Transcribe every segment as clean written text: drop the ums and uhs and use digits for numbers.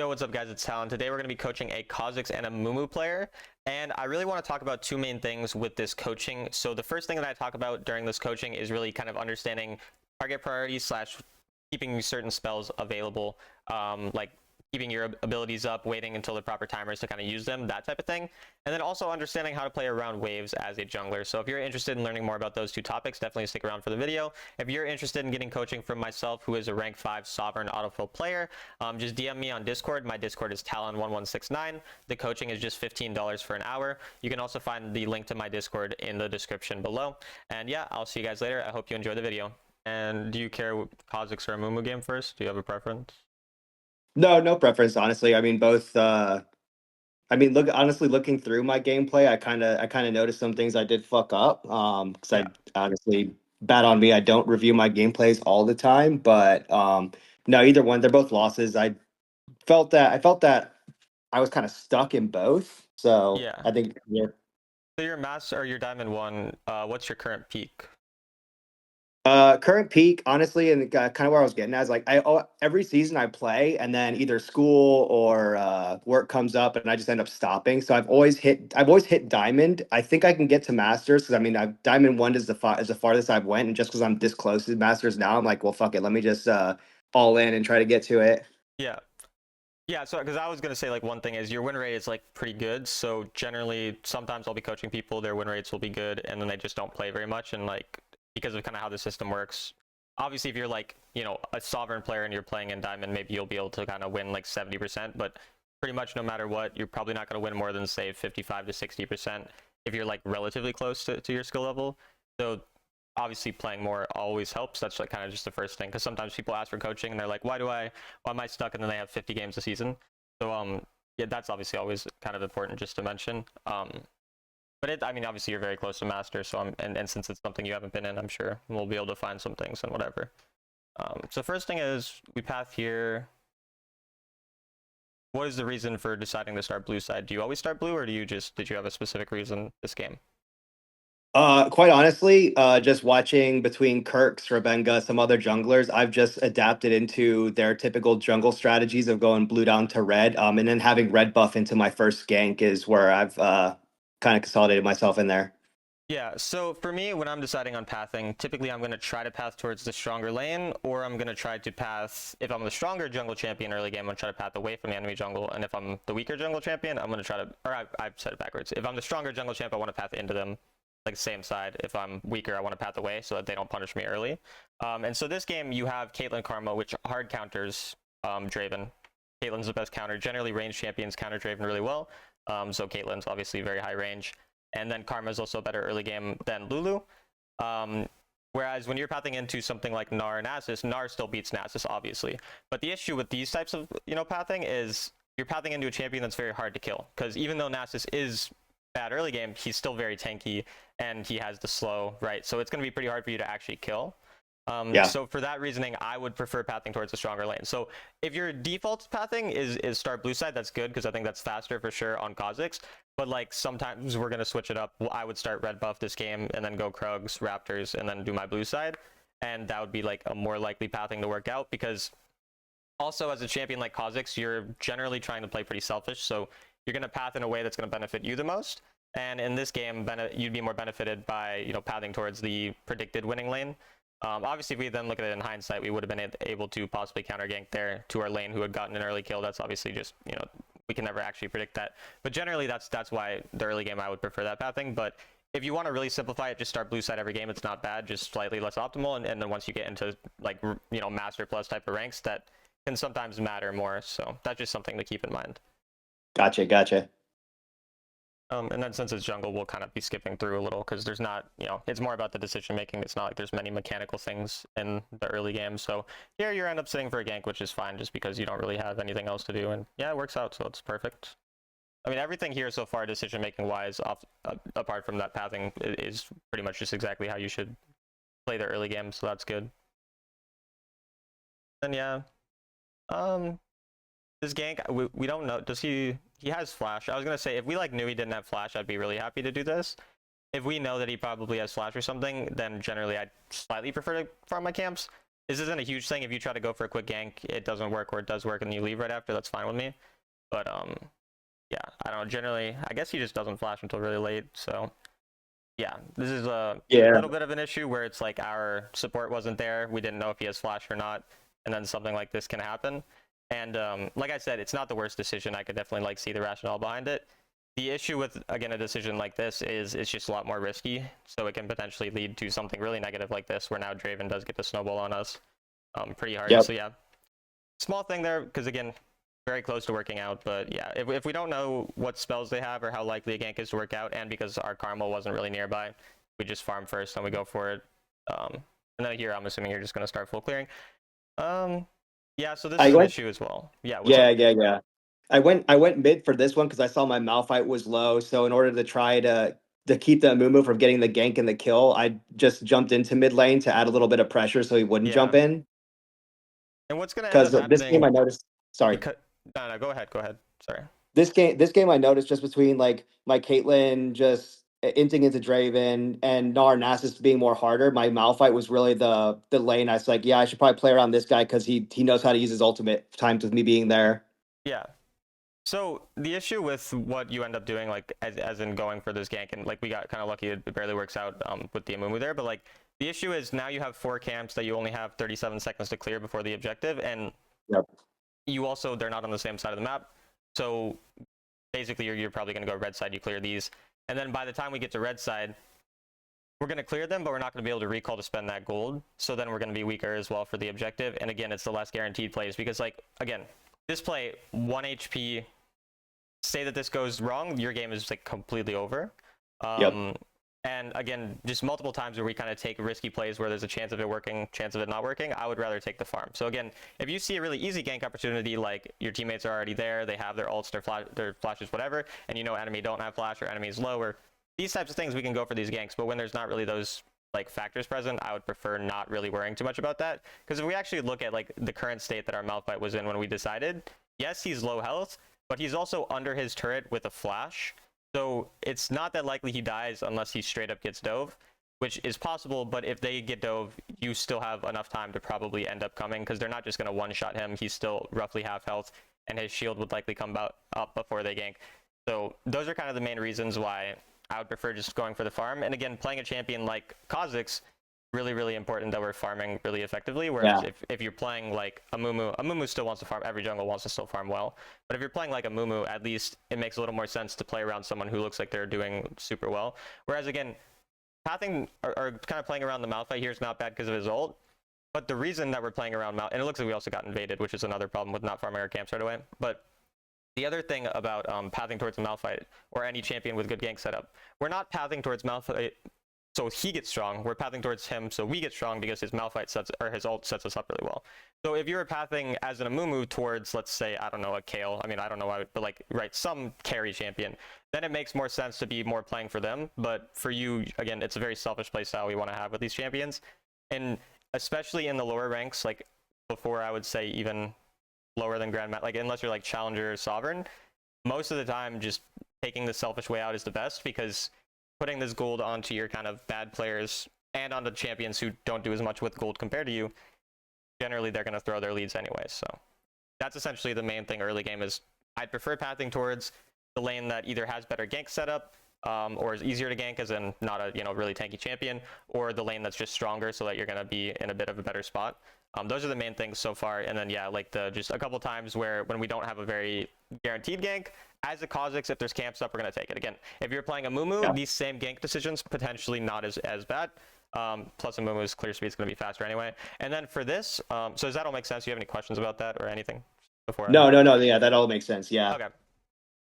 Yo, what's up, guys? It's Talon. Today we're going to be coaching a Kha'Zix and a Mumu player, and I really want to talk about two main things with this coaching. So the first thing that I talk about during this coaching is really kind of understanding target priorities slash keeping certain spells available, like keeping your abilities up, waiting until the proper timers to kind of use them, that type of thing. And then also understanding how to play around waves as a jungler. So if you're interested in learning more about those two topics, definitely stick around for the video. If you're interested in getting coaching from myself, who is a rank 5 sovereign autofill player, just DM me on Discord. My Discord is Talon1169. The coaching is just $15 for an hour. You can also find the link to my Discord in the description below. And yeah, I'll see you guys later. I hope you enjoy the video. And do you care Kha'Zix or Amumu game first? Do you have a preference? No, no preference, honestly. I mean, both. Honestly, looking through my gameplay, I kind of noticed some things I did fuck up. Because Yeah. I honestly, bad on me. I don't review my gameplays all the time, but no, either one. They're both losses. I felt that I was kind of stuck in both. So Yeah. I think yeah. So your master or your diamond one, what's your current peak? Current peak, honestly, and kind of where I was getting at is like every season I play, and then either school or work comes up, and I just end up stopping. So I've always hit diamond. I think I can get to masters because I mean, diamond one is the farthest I've went, and just because I'm this close to masters now, I'm like, well, fuck it, let me just all in and try to get to it. Yeah. Yeah, so because I was gonna say like one thing is your win rate is like pretty good. So generally, sometimes I'll be coaching people, their win rates will be good, and then they just don't play very much. And like because of kind of how the system works, obviously if you're like a sovereign player and you're playing in diamond, maybe you'll be able to kind of win like 70%. But pretty much no matter what, you're probably not gonna win more than say 55 to 60% if you're like relatively close to your skill level. So obviously playing more always helps. That's like kind of just the first thing, because sometimes people ask for coaching and they're like, why am I stuck? And then they have 50 games a season. So yeah, that's obviously always kind of important just to mention. But I mean, obviously you're very close to master, so and since it's something you haven't been in, I'm sure we'll be able to find some things and whatever. So first thing is we path here. What is the reason for deciding to start blue side? Do you always start blue, or did you have a specific reason this game? Quite honestly, just watching between Kirks, Rabenga, some other junglers, I've just adapted into their typical jungle strategies of going blue down to red, and then having red buff into my first gank is where I've kind of consolidated myself in there. Yeah, so for me, when I'm deciding on pathing, typically I'm going to try to path towards the stronger lane, or I'm going to try to path, if I'm the stronger jungle champion early game, I'm going to try to path away from the enemy jungle, and if I'm the weaker jungle champion, I'm going to try to, or I've said it backwards. If I'm the stronger jungle champ, I want to path into them, like the same side. If I'm weaker, I want to path away so that they don't punish me early. And so this game, you have Caitlyn Karma, which hard counters Draven. Caitlyn's the best counter. Generally, range champions counter Draven really well. So Caitlyn's obviously very high range. And then Karma is also a better early game than Lulu. Whereas when you're pathing into something like Gnar and Nasus, Gnar still beats Nasus, obviously. But the issue with these types of pathing is you're pathing into a champion that's very hard to kill. Because even though Nasus is bad early game, he's still very tanky and he has the slow, right? So it's going to be pretty hard for you to actually kill. Yeah. So for that reasoning, I would prefer pathing towards a stronger lane. So if your default pathing is start blue side, that's good because I think that's faster for sure on Kha'Zix. But like sometimes we're gonna switch it up. I would start red buff this game and then go Krugs, Raptors, and then do my blue side, and that would be like a more likely pathing to work out because also as a champion like Kha'Zix, you're generally trying to play pretty selfish. So you're gonna path in a way that's gonna benefit you the most. And in this game, you'd be more benefited by pathing towards the predicted winning lane. Obviously, if we then look at it in hindsight, we would have been able to possibly counter gank there to our lane who had gotten an early kill. That's obviously just, we can never actually predict that. But generally, that's why the early game I would prefer that pathing. But if you want to really simplify it, just start blue side every game. It's not bad, just slightly less optimal. And then once you get into like, master plus type of ranks, that can sometimes matter more. So that's just something to keep in mind. Gotcha. And then since it's jungle, we'll kind of be skipping through a little because there's not, it's more about the decision making. It's not like there's many mechanical things in the early game. So here you end up sitting for a gank, which is fine just because you don't really have anything else to do. And yeah, it works out, so it's perfect. I mean, everything here so far, decision making wise, apart from that pathing, is pretty much just exactly how you should play the early game. So that's good. And yeah, this gank, we don't know. Does he has flash? I was gonna say if we like knew he didn't have flash, I'd be really happy to do this. If we know that he probably has flash or something, then generally I'd slightly prefer to farm my camps. this isn't a huge thing. If you try to go for a quick gank, it doesn't work, or it does work and you leave right after, that's fine with me. But yeah, I don't know. Generally, I guess he just doesn't flash until really late. So yeah, this is a little bit of an issue where it's like our support wasn't there. We didn't know if he has flash or not, and then something like this can happen. And like I said, it's not the worst decision. I could definitely like see the rationale behind it. The issue with, again, a decision like this is it's just a lot more risky. So it can potentially lead to something really negative like this, where now Draven does get to snowball on us pretty hard. Yep. So yeah, small thing there, because again, very close to working out. But yeah, if we don't know what spells they have or how likely a gank is to work out, and because our Carmel wasn't really nearby, we just farm first and we go for it. And then here, I'm assuming you're just going to start full clearing. Yeah, so this is an issue as well. Yeah. Yeah. I went mid for this one because I saw my Malphite was low. So in order to try to keep the Amumu from getting the gank and the kill, I just jumped into mid lane to add a little bit of pressure so he wouldn't jump in. And what's going to end up happening? This game I noticed. Sorry. No, go ahead. Sorry. This game I noticed just between like my Caitlyn just inting into Draven and Narcissus being more harder. My Malphite was really the lane. I was like, yeah, I should probably play around this guy because he knows how to use his ultimate times with me being there. Yeah. So the issue with what you end up doing, like as in going for this gank, and like we got kind of lucky, it barely works out with the Amumu there, but like the issue is now you have 4 camps that you only have 37 seconds to clear before the objective, and you also, they're not on the same side of the map. So basically you're probably going to go red side, you clear these, and then by the time we get to red side, we're going to clear them, but we're not going to be able to recall to spend that gold. So then we're going to be weaker as well for the objective. And again, it's the less guaranteed plays because, like, again, this play, 1 HP, say that this goes wrong, your game is like completely over. And again, just multiple times where we kind of take risky plays where there's a chance of it working, chance of it not working, I would rather take the farm. So again, if you see a really easy gank opportunity, like your teammates are already there, they have their ults, their flashes, whatever, and you know enemy don't have flash or enemy is low, or these types of things, we can go for these ganks. But when there's not really those like factors present, I would prefer not really worrying too much about that. Because if we actually look at like the current state that our Malphite was in when we decided, yes, he's low health, but he's also under his turret with a flash. So it's not that likely he dies unless he straight up gets dove, which is possible. But if they get dove, you still have enough time to probably end up coming, because they're not just going to one-shot him. He's still roughly half health, and his shield would likely come up before they gank. So those are kind of the main reasons why I would prefer just going for the farm. And again, playing a champion like Kha'Zix, really, really important that we're farming really effectively. Whereas if you're playing like Amumu still wants to farm. Every jungle wants to still farm well. But if you're playing like Amumu, at least it makes a little more sense to play around someone who looks like they're doing super well. Whereas again, pathing or kind of playing around the Malphite here is not bad because of his ult. But the reason that we're playing around and it looks like we also got invaded, which is another problem with not farming our camps right away. But the other thing about pathing towards the Malphite, or any champion with good gank setup, we're not pathing towards Malphite so he gets strong. We're pathing towards him so we get strong because his Malphite his ult sets us up really well. So if you're pathing as an Amumu towards, let's say, I don't know, a Kale, I mean, I don't know why, but like, right, some carry champion, then it makes more sense to be more playing for them. But for you, again, it's a very selfish play style we want to have with these champions. And especially in the lower ranks, like before, I would say even lower than Grandmaster, like unless you're like Challenger or Sovereign, most of the time just taking the selfish way out is the best, because putting this gold onto your kind of bad players and onto champions who don't do as much with gold compared to you, generally they're going to throw their leads anyway. So that's essentially the main thing early game is I'd prefer pathing towards the lane that either has better gank setup, or is easier to gank as in not a really tanky champion, or the lane that's just stronger so that you're going to be in a bit of a better spot. Those are the main things so far. And then, yeah, like just a couple times when we don't have a very guaranteed gank, as a Kha'Zix, if there's camps up, we're going to take it. Again, if you're playing Amumu, these same gank decisions, potentially not as bad. Plus Amumu's clear speed is going to be faster anyway. And then for this, so does that all make sense? Do you have any questions about that or anything before? No. Yeah, that all makes sense. Yeah. Okay.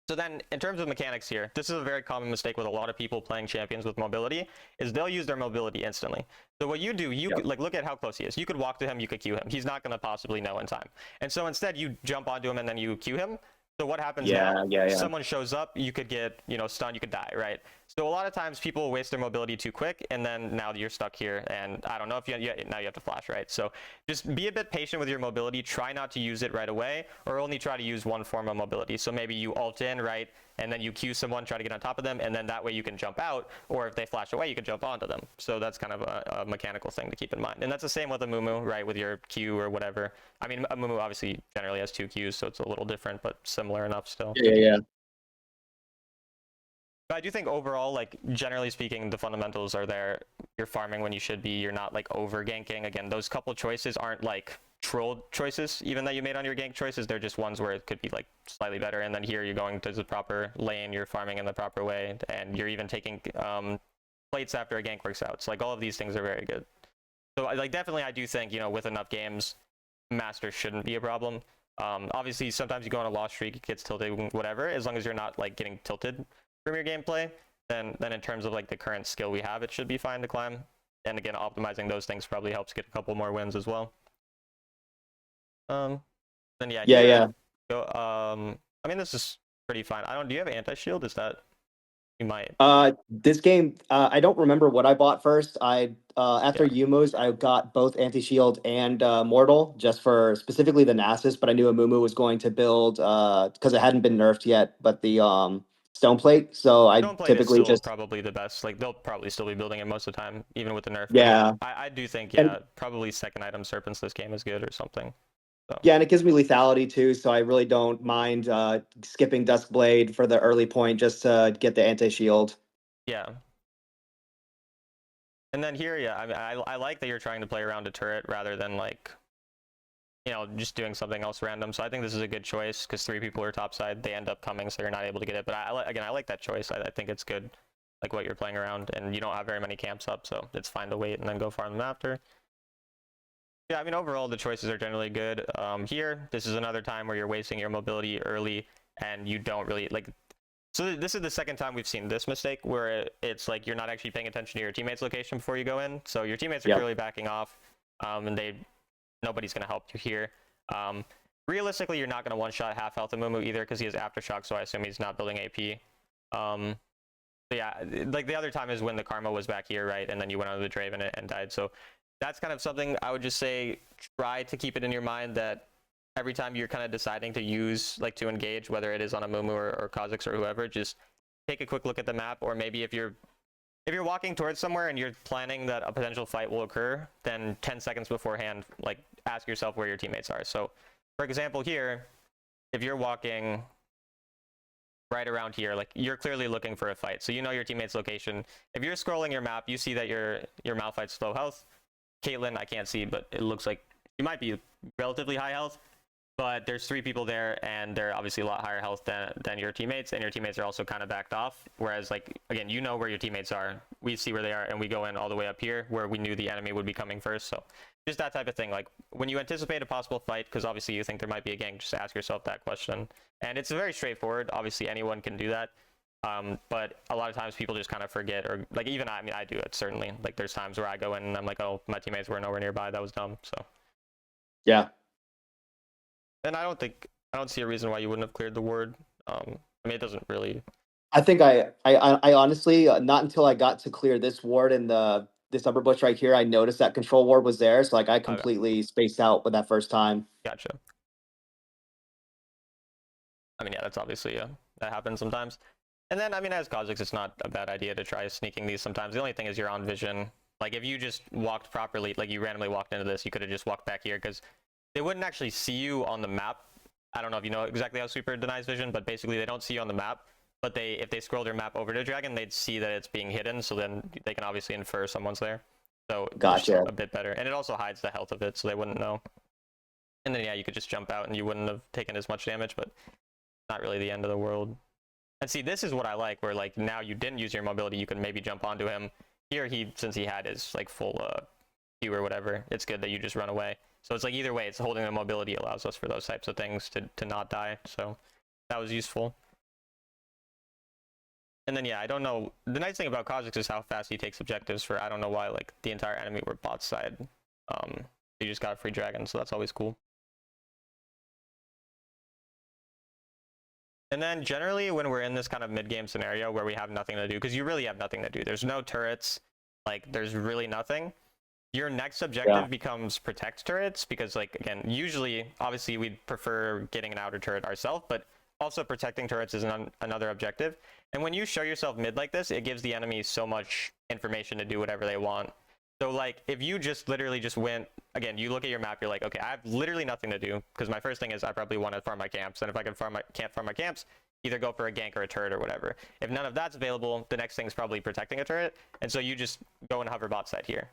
So then, in terms of mechanics here, this is a very common mistake with a lot of people playing champions with mobility, is they'll use their mobility instantly. So what you do, you like look at how close he is. You could walk to him, you could Q him. He's not going to possibly know in time. And so instead, you jump onto him and then you Q him. So what happens now? Someone shows up, you could get, stunned, you could die, right? So a lot of times people waste their mobility too quick, and then now you're stuck here, and I don't know if now you have to flash, right? So just be a bit patient with your mobility. Try not to use it right away, or only try to use one form of mobility. So maybe you ult in, right, and then you Q someone, try to get on top of them, and then that way you can jump out, or if they flash away, you can jump onto them. So that's kind of a mechanical thing to keep in mind. And that's the same with Amumu, right, with your Q or whatever. I mean, Amumu obviously generally has 2 Qs, so it's a little different, but similar enough still. Yeah. But I do think overall, like generally speaking, the fundamentals are there. You're farming when you should be. You're not like over ganking. Again, those couple choices aren't like troll choices, even that you made on your gank choices. They're just ones where it could be like slightly better. And then here you're going to the proper lane. You're farming in the proper way, and you're even taking plates after a gank works out. So like all of these things are very good. So like definitely, I do think with enough games, master shouldn't be a problem. Obviously, sometimes you go on a loss streak, it gets tilted, whatever. As long as you're not like getting tilted from your gameplay, then in terms of like the current skill we have, it should be fine to climb. And again, optimizing those things probably helps get a couple more wins as well. Then Yeah. Go, I mean, this is pretty fine. Do you have anti-shield? Is that you might? This game, I don't remember what I bought first. After Yeah. Yumos, I got both anti-shield and mortal, just for specifically the Nasus, but I knew Amumu was going to build because it hadn't been nerfed yet, but the stone plate. So I Stone plate is typically still just probably the best. Like they'll probably still be building it most of the time, even with the nerf. But yeah. I do think And probably second item serpents this game is good or something. So yeah, and it gives me lethality too, so I really don't mind skipping Duskblade for the early point just to get the anti-shield. yeah. And then here, yeah, I mean, I like that you're trying to play around a turret rather than like just doing something else random. So I think this is a good choice because 3 people are topside. They end up coming, so you're not able to get it. But I like that choice. I think it's good, like what you're playing around, and you don't have very many camps up, so it's fine to wait and then go farm them after. Yeah, I mean, overall, the choices are generally good. Here, this is another time where you're wasting your mobility early, and you don't really like. So this is the second time we've seen this mistake where it's like you're not actually paying attention to your teammate's location before you go in. So your teammates are clearly backing off, and nobody's going to help you here. Realistically, you're not going to one-shot half health Amumu either because he has aftershock, so I assume he's not building AP. But yeah, like the other time is when the Karma was back here, right? And then you went under the Draven and died. So that's kind of something I would just say, try to keep it in your mind that every time you're kind of deciding to use, like to engage, whether it is on Amumu or Kha'Zix or whoever, just take a quick look at the map, or maybe if you're walking towards somewhere and you're planning that a potential fight will occur, then 10 seconds beforehand, like ask yourself where your teammates are. So for example here, if you're walking right around here, like you're clearly looking for a fight, so you know your teammate's location. If you're scrolling your map, you see that your Malphite's low health. Caitlyn, I can't see, but it looks like you might be relatively high health. But there's 3 people there, and they're obviously a lot higher health than your teammates, and your teammates are also kind of backed off. Whereas, like, again, you know where your teammates are. We see where they are, and we go in all the way up here where we knew the enemy would be coming first. So just that type of thing. Like, when you anticipate a possible fight, because obviously you think there might be a gank, just ask yourself that question. And it's very straightforward. Obviously, anyone can do that. But a lot of times people just kind of forget, or like even I mean, I do it certainly. Like, there's times where I go in and I'm like, oh, my teammates were nowhere nearby. That was dumb. So Yeah. and I don't see a reason why you wouldn't have cleared the ward. I mean, it doesn't really. I think I honestly not until I got to clear this ward in this upper bush right here, I noticed that control ward was there. So like I Okay, completely spaced out with that first time. gotcha. I mean, yeah, that's obviously that happens sometimes. And then, I mean, as Kha'Zix, it's not a bad idea to try sneaking these sometimes. The only thing is you're on vision. Like, if you just walked properly, like you randomly walked into this, you could have just walked back here because they wouldn't actually see you on the map. I don't know if you know exactly how Sweeper denies vision, but basically they don't see you on the map. But if they scroll their map over to Dragon, they'd see that it's being hidden, so then they can obviously infer someone's there. So it's Gotcha. a bit better. And it also hides the health of it, so they wouldn't know. And then, yeah, you could just jump out and you wouldn't have taken as much damage, but not really the end of the world. And see, this is what I like, where like now you didn't use your mobility, you can maybe jump onto him. Here, since he had his like full Q or whatever, it's good that you just run away. So it's like either way, it's holding the mobility allows us for those types of things to not die. So that was useful. And then yeah, I don't know. The nice thing about Kha'Zix is how fast he takes objectives for I don't know why like the entire enemy were bot side. You just got a free dragon, so that's always cool. And then generally when we're in this kind of mid-game scenario where we have nothing to do, because you really have nothing to do. There's no turrets, like there's really nothing. Your next Yeah. objective becomes protect turrets because, like, again, usually, obviously, we'd prefer getting an outer turret ourselves, but also protecting turrets is another objective. And when you show yourself mid like this, it gives the enemy so much information to do whatever they want. So, like, if you just literally just went, again, you look at your map, you're like, okay, I have literally nothing to do because my first thing is I probably want to farm my camps, and if I can't farm my camps, either go for a gank or a turret or whatever. If none of that's available, the next thing is probably protecting a turret, and so you just go and hover bot side here.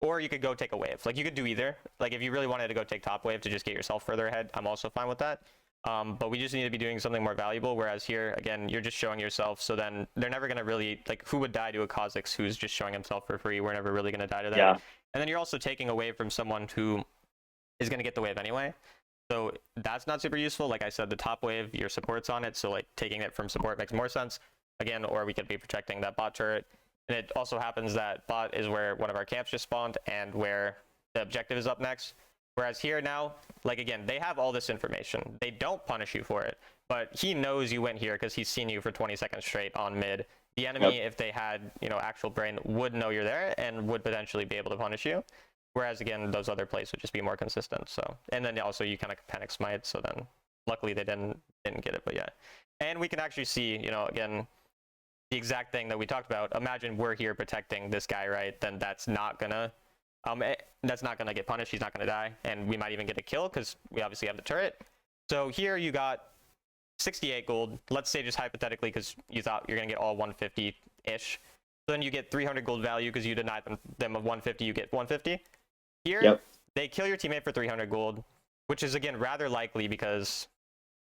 Or you could go take a wave. Like, you could do either. Like, if you really wanted to go take top wave to just get yourself further ahead, I'm also fine with that. But we just need to be doing something more valuable, whereas here, again, you're just showing yourself, so then they're never going to really, like, who would die to a Kha'Zix who's just showing himself for free? We're never really going to die to that. Yeah. And then you're also taking away from someone who is going to get the wave anyway. So that's not super useful. Like I said, the top wave, your support's on it, so, like, taking it from support makes more sense. Again, or we could be protecting that bot turret. And it also happens that bot is where one of our camps just spawned and where the objective is up next. Whereas here now, like, again, they have all this information. They don't punish you for it, but he knows you went here because he's seen you for 20 seconds straight on mid. The enemy, if they had, you know, actual brain, would know you're there and would potentially be able to punish you. Whereas, again, those other plays would just be more consistent. So, and then also you kind of panic smite. So then, luckily they didn't get it, but yeah. And we can actually see, you know, again, the exact thing that we talked about. Imagine we're here protecting this guy, right? Then that's not gonna get punished. He's not gonna die, and we might even get a kill because we obviously have the turret. So here you got 68 gold. Let's say just hypothetically, because you thought you're gonna get all 150-ish. So then you get 300 gold value because you denied them of 150. You get 150. Here they kill your teammate for 300 gold, which is again rather likely because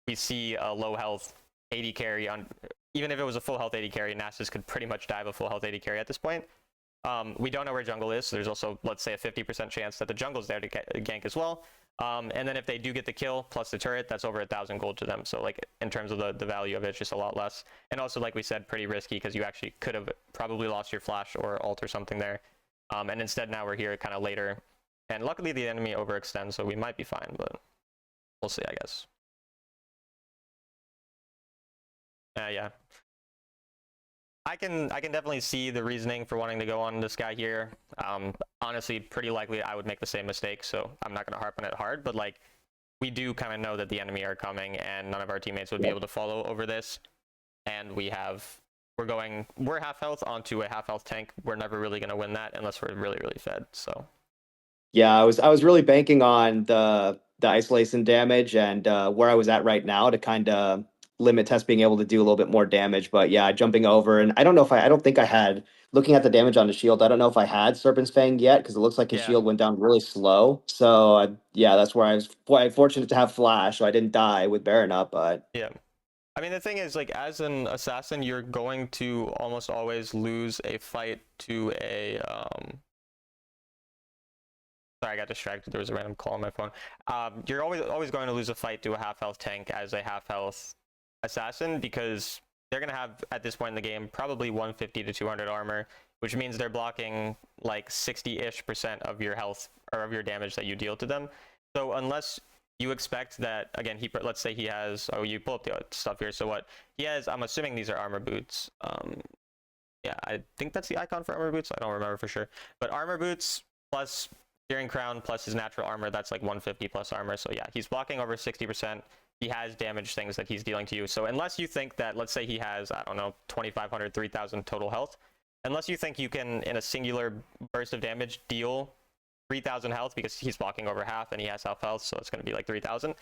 we see a low health 80 carry on. Even if it was a full health 80 carry, Nasus could pretty much die of a full health 80 carry at this point. We don't know where jungle is, so there's also, let's say, a 50% chance that the jungle's there to gank as well. And then if they do get the kill plus the turret, that's over 1,000 gold to them. So, like, in terms of the value of it, it's just a lot less. And also, like we said, pretty risky because you actually could have probably lost your flash or ult or something there. And instead now we're here kind of later. And luckily the enemy overextends, so we might be fine, but we'll see, I guess. Yeah. I can definitely see the reasoning for wanting to go on this guy here. Honestly, pretty likely I would make the same mistake, so I'm not going to harp on it hard, but, like, we do kind of know that the enemy are coming and none of our teammates would be able to follow over this. And we're half health onto a half health tank. We're never really going to win that unless we're really, really fed. So Yeah, I was really banking on the isolation damage and where I was at right now to kind of limit Test being able to do a little bit more damage. But yeah, jumping over, and I don't think I had, looking at the damage on the shield, I don't know if I had Serpent's Fang yet because it looks like his yeah. shield went down really slow. So yeah, that's where I was quite fortunate to have Flash, so I didn't die with Baron up. But Yeah. I mean, the thing is, like, as an assassin, you're going to almost always lose a fight to a sorry, I got distracted. There was a random call on my phone. You're always going to lose a fight to a half health tank as a half health assassin because they're gonna have at this point in the game probably 150 to 200 armor, which means they're blocking like 60-ish% of your health or of your damage that you deal to them. So unless you expect that, again, let's say he has, oh, you pull up the stuff here. So what he has, I'm assuming these are armor boots. Yeah, I think that's the icon for armor boots. I don't remember for sure, but armor boots plus Searing Crown plus his natural armor, that's like 150 plus armor. So yeah, he's blocking over 60%. He has damage things that he's dealing to you. So unless you think that, let's say he has, I don't know, 2,500, 3,000 total health, unless you think you can, in a singular burst of damage, deal 3,000 health because he's blocking over half and he has half health, so it's going to be like 3,000,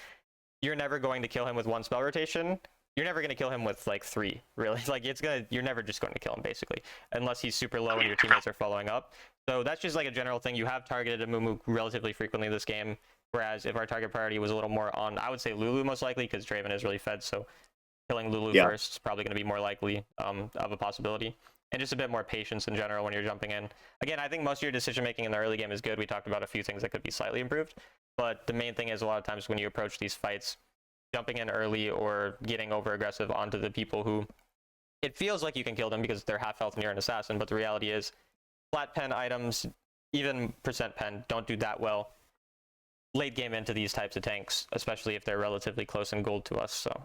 you're never going to kill him with one spell rotation. You're never going to kill him with like 3, really. Like, you're never just going to kill him, basically, unless he's super low and your teammates are following up. So that's just like a general thing. You have targeted Amumu relatively frequently this game, whereas if our target priority was a little more on, I would say Lulu most likely, because Draven is really fed, so killing Lulu first is probably going to be more likely of a possibility. And just a bit more patience in general when you're jumping in. Again, I think most of your decision making in the early game is good. We talked about a few things that could be slightly improved, but the main thing is a lot of times when you approach these fights, jumping in early or getting over aggressive onto the people who it feels like you can kill them because they're half health and you're an assassin, but the reality is flat pen items, even percent pen, don't do that well late game into these types of tanks, especially if they're relatively close in gold to us. So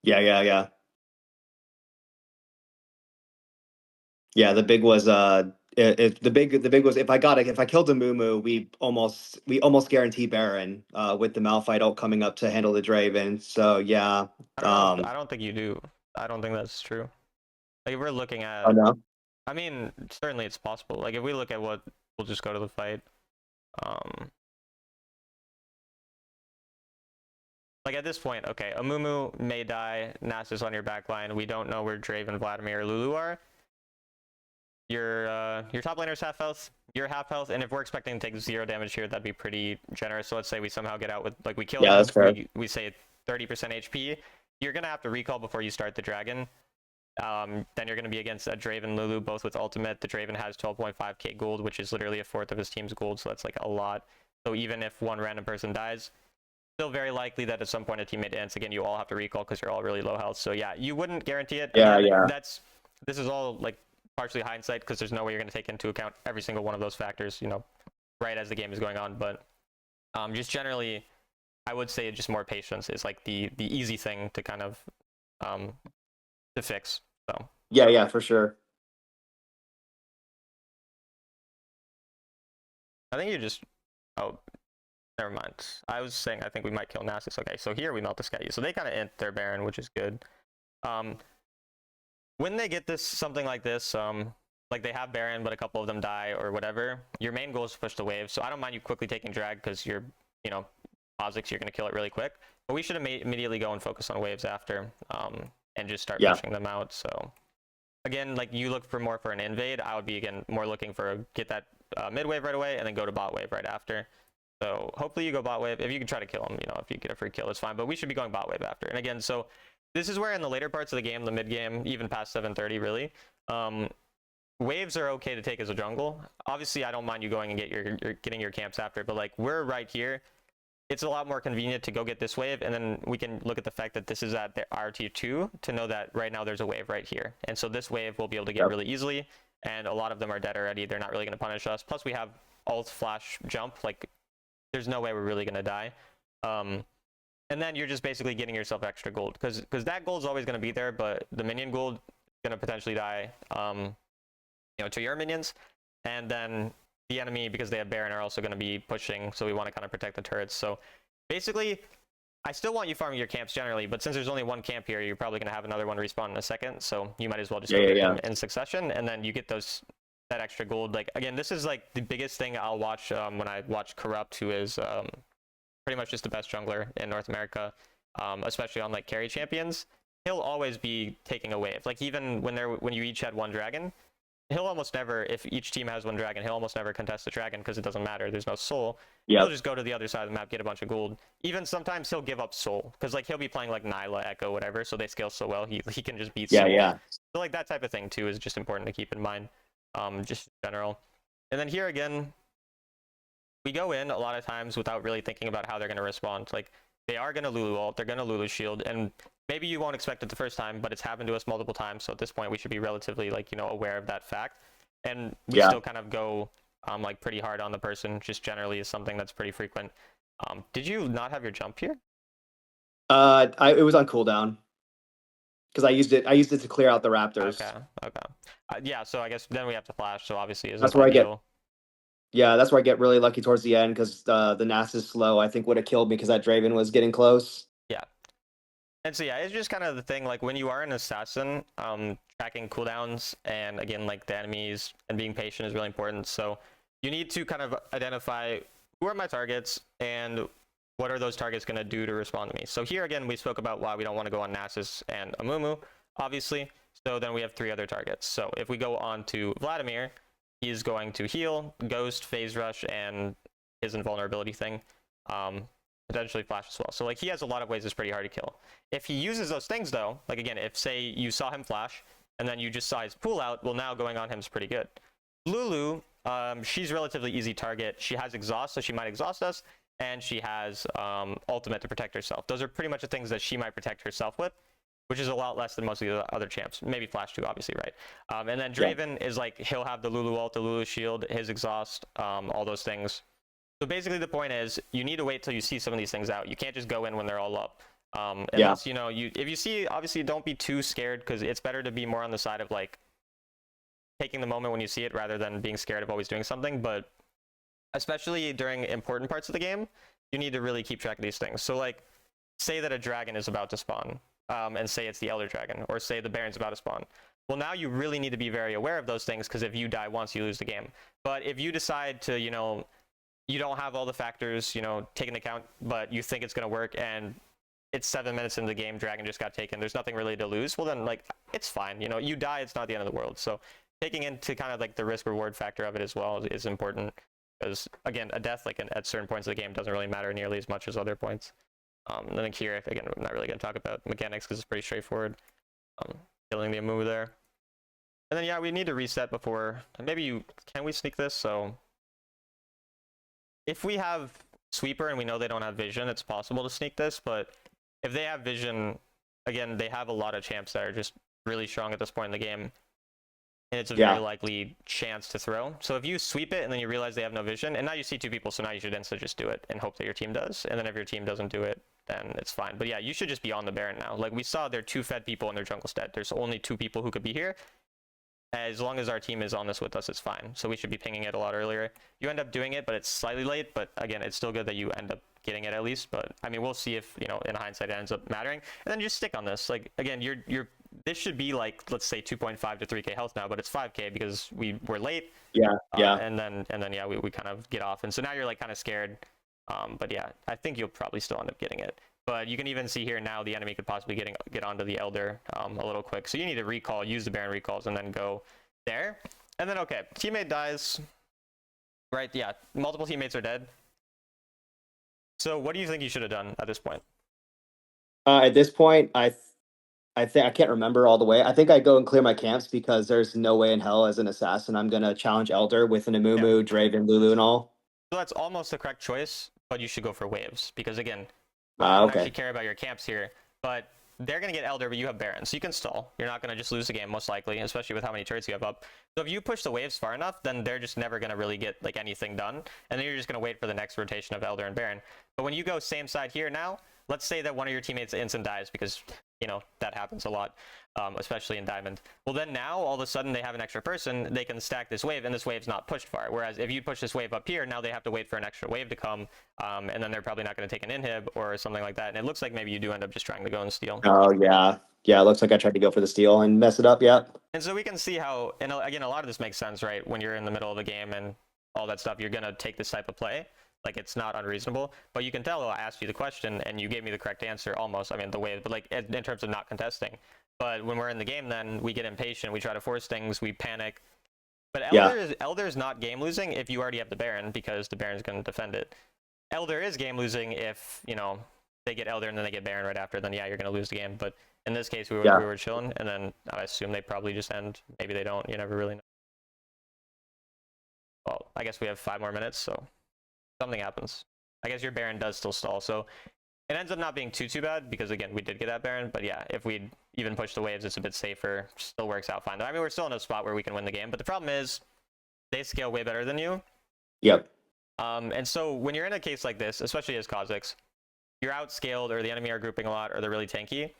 Yeah. Yeah, the big was the big was if I killed Amumu, we almost guarantee Baron with the Malphite ult coming up to handle the Draven. So yeah. I don't know if I don't think you do. I don't think that's true. Like if we're looking Oh at, no. I mean, certainly it's possible. Like if we look at what, we'll just go to the fight. Um, like at this point, okay, Amumu may die. Nasus on your back line. We don't know where Draven, Vladimir, or Lulu are. Your top laner's half health. You're half health, and if we're expecting to take 0 damage here, that'd be pretty generous. So let's say we somehow get out with, like, we kill Yeah, him. that's fair. We say 30% HP. You're gonna have to recall before you start the dragon. Then you're going to be against a Draven Lulu, both with ultimate. The Draven has 12.5k gold, which is literally a fourth of his team's gold, so that's like a lot. So even if one random person dies, still very likely that at some point a teammate ends. Again, you all have to recall because you're all really low health. So yeah, you wouldn't guarantee it. Yeah, Again, yeah. this is all like partially hindsight because there's no way you're going to take into account every single one of those factors, you know, right as the game is going on. But just generally, I would say just more patience is like the easy thing to kind of to fix. So. Yeah, for sure. I think you just. Oh, never mind. I was saying I think we might kill Nasus. Okay, so here we melt the Skye. So they kind of int their Baron, which is good. When they get this something like this, like they have Baron, but a couple of them die or whatever, your main goal is to push the wave. So I don't mind you quickly taking drag because you're, you know, Kha'Zix, you're gonna kill it really quick. But we should immediately go and focus on waves after, and just start pushing them out. So again, like you look for more for an invade. I would be again more looking for get that mid wave right away and then go to bot wave right after. So hopefully you go bot wave. If you can try to kill him, you know, if you get a free kill, it's fine. But we should be going bot wave after. And again, so this is where in the later parts of the game, the mid game, even past 7:30, really, waves are okay to take as a jungle. Obviously, I don't mind you going and getting your camps after, but like we're right here. It's a lot more convenient to go get this wave, and then we can look at the fact that this is at the RT2 to know that right now there's a wave right here. And so this wave we'll be able to get really easily, and a lot of them are dead already. They're not really going to punish us. Plus we have ult, flash, jump. Like there's no way we're really going to die. And then you're just basically getting yourself extra gold because that gold is always going to be there, but the minion gold is going to potentially die, you know, to your minions. And then the enemy, because they have Baron, are also going to be pushing, so we want to kind of protect the turrets. So basically, I still want you farming your camps generally, but since there's only one camp here, you're probably going to have another one respawn in a second, so you might as well just go get them in succession, and then you get that extra gold. Like again, this is like the biggest thing I'll watch when I watch Corrupt, who is pretty much just the best jungler in North America, especially on like carry champions. He'll always be taking a wave. Like even when you each had one dragon, he'll almost never, if each team has one dragon, he'll almost never contest the dragon because it doesn't matter. There's no soul. He'll just go to the other side of the map, get a bunch of gold. Even sometimes he'll give up soul because like he'll be playing like Nyla, Echo, whatever, so they scale so well he can just beat soul. So like that type of thing too is just important to keep in mind, just in general. And then here again, we go in a lot of times without really thinking about how they're going to respond. Like they are going to Lulu ult, they're going to Lulu shield, and maybe you won't expect it the first time, but it's happened to us multiple times. So at this point, we should be relatively like, you know, aware of that fact. And we still kind of go like pretty hard on the person, just generally is something that's pretty frequent. Did you not have your jump here? It was on cooldown because I used it to clear out the raptors. Okay. Yeah, so I guess then we have to flash, so obviously isn't That's where ideal. That's where I get really lucky towards the end because the Nasus slow I think would have killed me because that Draven was getting close. Yeah. And so yeah, it's just kind of the thing, like when you are an assassin, tracking cooldowns and again like the enemies and being patient is really important. So you need to kind of identify who are my targets and what are those targets going to do to respond to me. So here again, we spoke about why we don't want to go on Nasus and Amumu, obviously. So then we have 3 other targets. So if we go on to Vladimir, he's going to heal, ghost, phase rush, and his invulnerability thing. Potentially flash as well. So like he has a lot of ways it's pretty hard to kill. If he uses those things though, like again, if say you saw him flash and then you just saw his pool out, well now going on him is pretty good. Lulu, she's relatively easy target. She has exhaust, so she might exhaust us, and she has ultimate to protect herself. Those are pretty much the things that she might protect herself with, which is a lot less than most of the other champs. Maybe Flash too, obviously, right? And then Draven is like, he'll have the Lulu ult, the Lulu shield, his exhaust, all those things. So basically the point is, you need to wait till you see some of these things out. You can't just go in when they're all up. Yeah. Unless, you know, if you see, obviously don't be too scared, because it's better to be more on the side of like taking the moment when you see it rather than being scared of always doing something. But especially during important parts of the game, you need to really keep track of these things. So like, say that a dragon is about to spawn, and say it's the elder dragon, or say the baron's about to spawn. Well, now you really need to be very aware of those things, because if you die once, you lose the game. But if you decide to, you know, you don't have all the factors, you know, taken into account, but you think it's going to work, and it's 7 minutes into the game, dragon just got taken, there's nothing really to lose, well then, like, it's fine. You know, you die, it's not the end of the world. So taking into kind of like the risk reward factor of it as well is important, because again, a death like at certain points of the game doesn't really matter nearly as much as other points. And then here, again, I'm not really going to talk about mechanics because it's pretty straightforward. Killing the Amumu there. And then, yeah, we need to reset before. Maybe can we sneak this? So if we have sweeper and we know they don't have vision, it's possible to sneak this. But if they have vision, again, they have a lot of champs that are just really strong at this point in the game. And it's a very likely chance to throw. So if you sweep it and then you realize they have no vision, and now you see two people, so now you should instantly just do it and hope that your team does. And then if your team doesn't do it, then it's fine. But yeah, you should just be on the Baron now. Like we saw, there are 2 fed people in their jungle stead. There's only 2 people who could be here. As long as our team is on this with us, it's fine. So we should be pinging it a lot earlier. You end up doing it, but it's slightly late. But again, it's still good that you end up getting it at least. But I mean, we'll see if, you know, in hindsight it ends up mattering. And then just stick on this. Like again, this should be like, let's say 2.5 to 3k health now, but it's 5k because we were late. And then yeah, we kind of get off. And so now you're like kind of scared. But yeah, I think you'll probably still end up getting it. But you can even see here now the enemy could possibly get onto the Elder a little quick. So you need to recall, use the Baron recalls, and then go there. And then, okay, teammate dies. Right, yeah, multiple teammates are dead. So what do you think you should have done at this point? At this point, I think I can't remember all the way. I think I go and clear my camps because there's no way in hell as an assassin I'm gonna challenge Elder with an Amumu, Draven, Lulu, and all. So that's almost the correct choice, but you should go for waves because again, I don't actually care about your camps here, but they're going to get Elder, but you have Baron, so you can stall. You're not going to just lose the game, most likely, especially with how many turrets you have up. So if you push the waves far enough, then they're just never going to really get like anything done, and then you're just going to wait for the next rotation of Elder and Baron. But when you go same side here now, let's say that one of your teammates instant dies because, you know, that happens a lot, especially in Diamond. Well, then now, all of a sudden, they have an extra person, they can stack this wave, and this wave's not pushed far. Whereas if you push this wave up here, now they have to wait for an extra wave to come, and then they're probably not going to take an inhib or something like that. And it looks like maybe you do end up just trying to go and steal. Oh, yeah. Yeah, it looks like I tried to go for the steal and mess it up, yeah. And so we can see how, and again, a lot of this makes sense, right? When you're in the middle of the game and all that stuff, you're going to take this type of play. Like, it's not unreasonable, but you can tell I asked you the question and you gave me the correct answer almost. I mean, the way, but like in terms of not contesting. But when we're in the game, then we get impatient, we try to force things, we panic. But Elder is not game losing if you already have the Baron, because the Baron's going to defend it. Elder is game losing if, you know, they get Elder and then they get Baron right after, then yeah, you're going to lose the game. But in this case, we were chilling, and then I assume they probably just end. Maybe they don't, you never really know. Well, I guess we have 5 more minutes, so something happens. I guess your Baron does still stall, so it ends up not being too bad, because again, we did get that Baron, but yeah, if we'd even push the waves, it's a bit safer. Still works out fine. I mean, we're still in a spot where we can win the game, but the problem is they scale way better than you. Yep. And so when you're in a case like this, especially as Kha'Zix, you're outscaled, or the enemy are grouping a lot, or they're really tanky,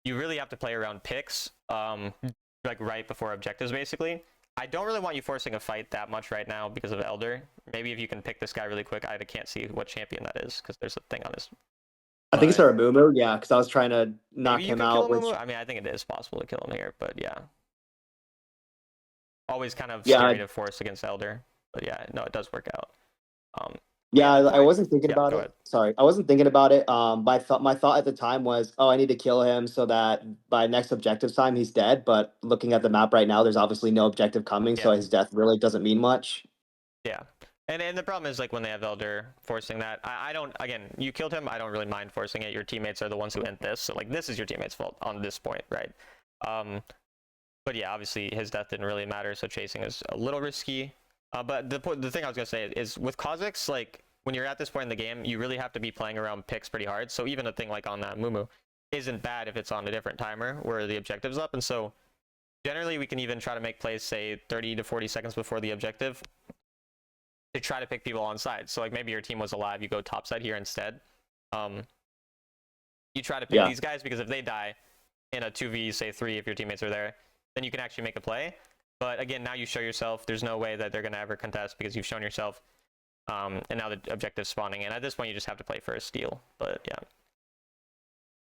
you really have to play around picks, like right before objectives, basically. I don't really want you forcing a fight that much right now because of Elder. Maybe if you can pick this guy really quick. I can't see what champion that is because there's a thing on his. I think it's our Amumu, yeah, because I was trying to knock him out. I mean, I think it is possible to kill him here, but yeah. Always kind of scary to force against Elder, but yeah, no, it does work out. I wasn't thinking about it. Sorry, I wasn't thinking about it. My thought at the time was, oh, I need to kill him so that by next objective time he's dead. But looking at the map right now, there's obviously no objective coming, so his death really doesn't mean much. Yeah, and the problem is like when they have Elder forcing that. I don't. Again, you killed him. I don't really mind forcing it. Your teammates are the ones who end this, so like this is your teammates' fault on this point, right? But yeah, obviously his death didn't really matter, so chasing is a little risky. But the thing I was gonna say is with Kha'Zix, like when you're at this point in the game, you really have to be playing around picks pretty hard. So even a thing like on that Amumu isn't bad if it's on a different timer where the objective's up. And so generally we can even try to make plays, say 30 to 40 seconds before the objective to try to pick people on side. So like maybe your team was alive, you go top side here instead. you try to pick Yeah. these guys because if they die in a 2v, say 3, if your teammates are there, then you can actually make a play. But again, now you show yourself. There's no way that they're going to ever contest because you've shown yourself. And now the objective's spawning. And at this point, you just have to play for a steal. But yeah.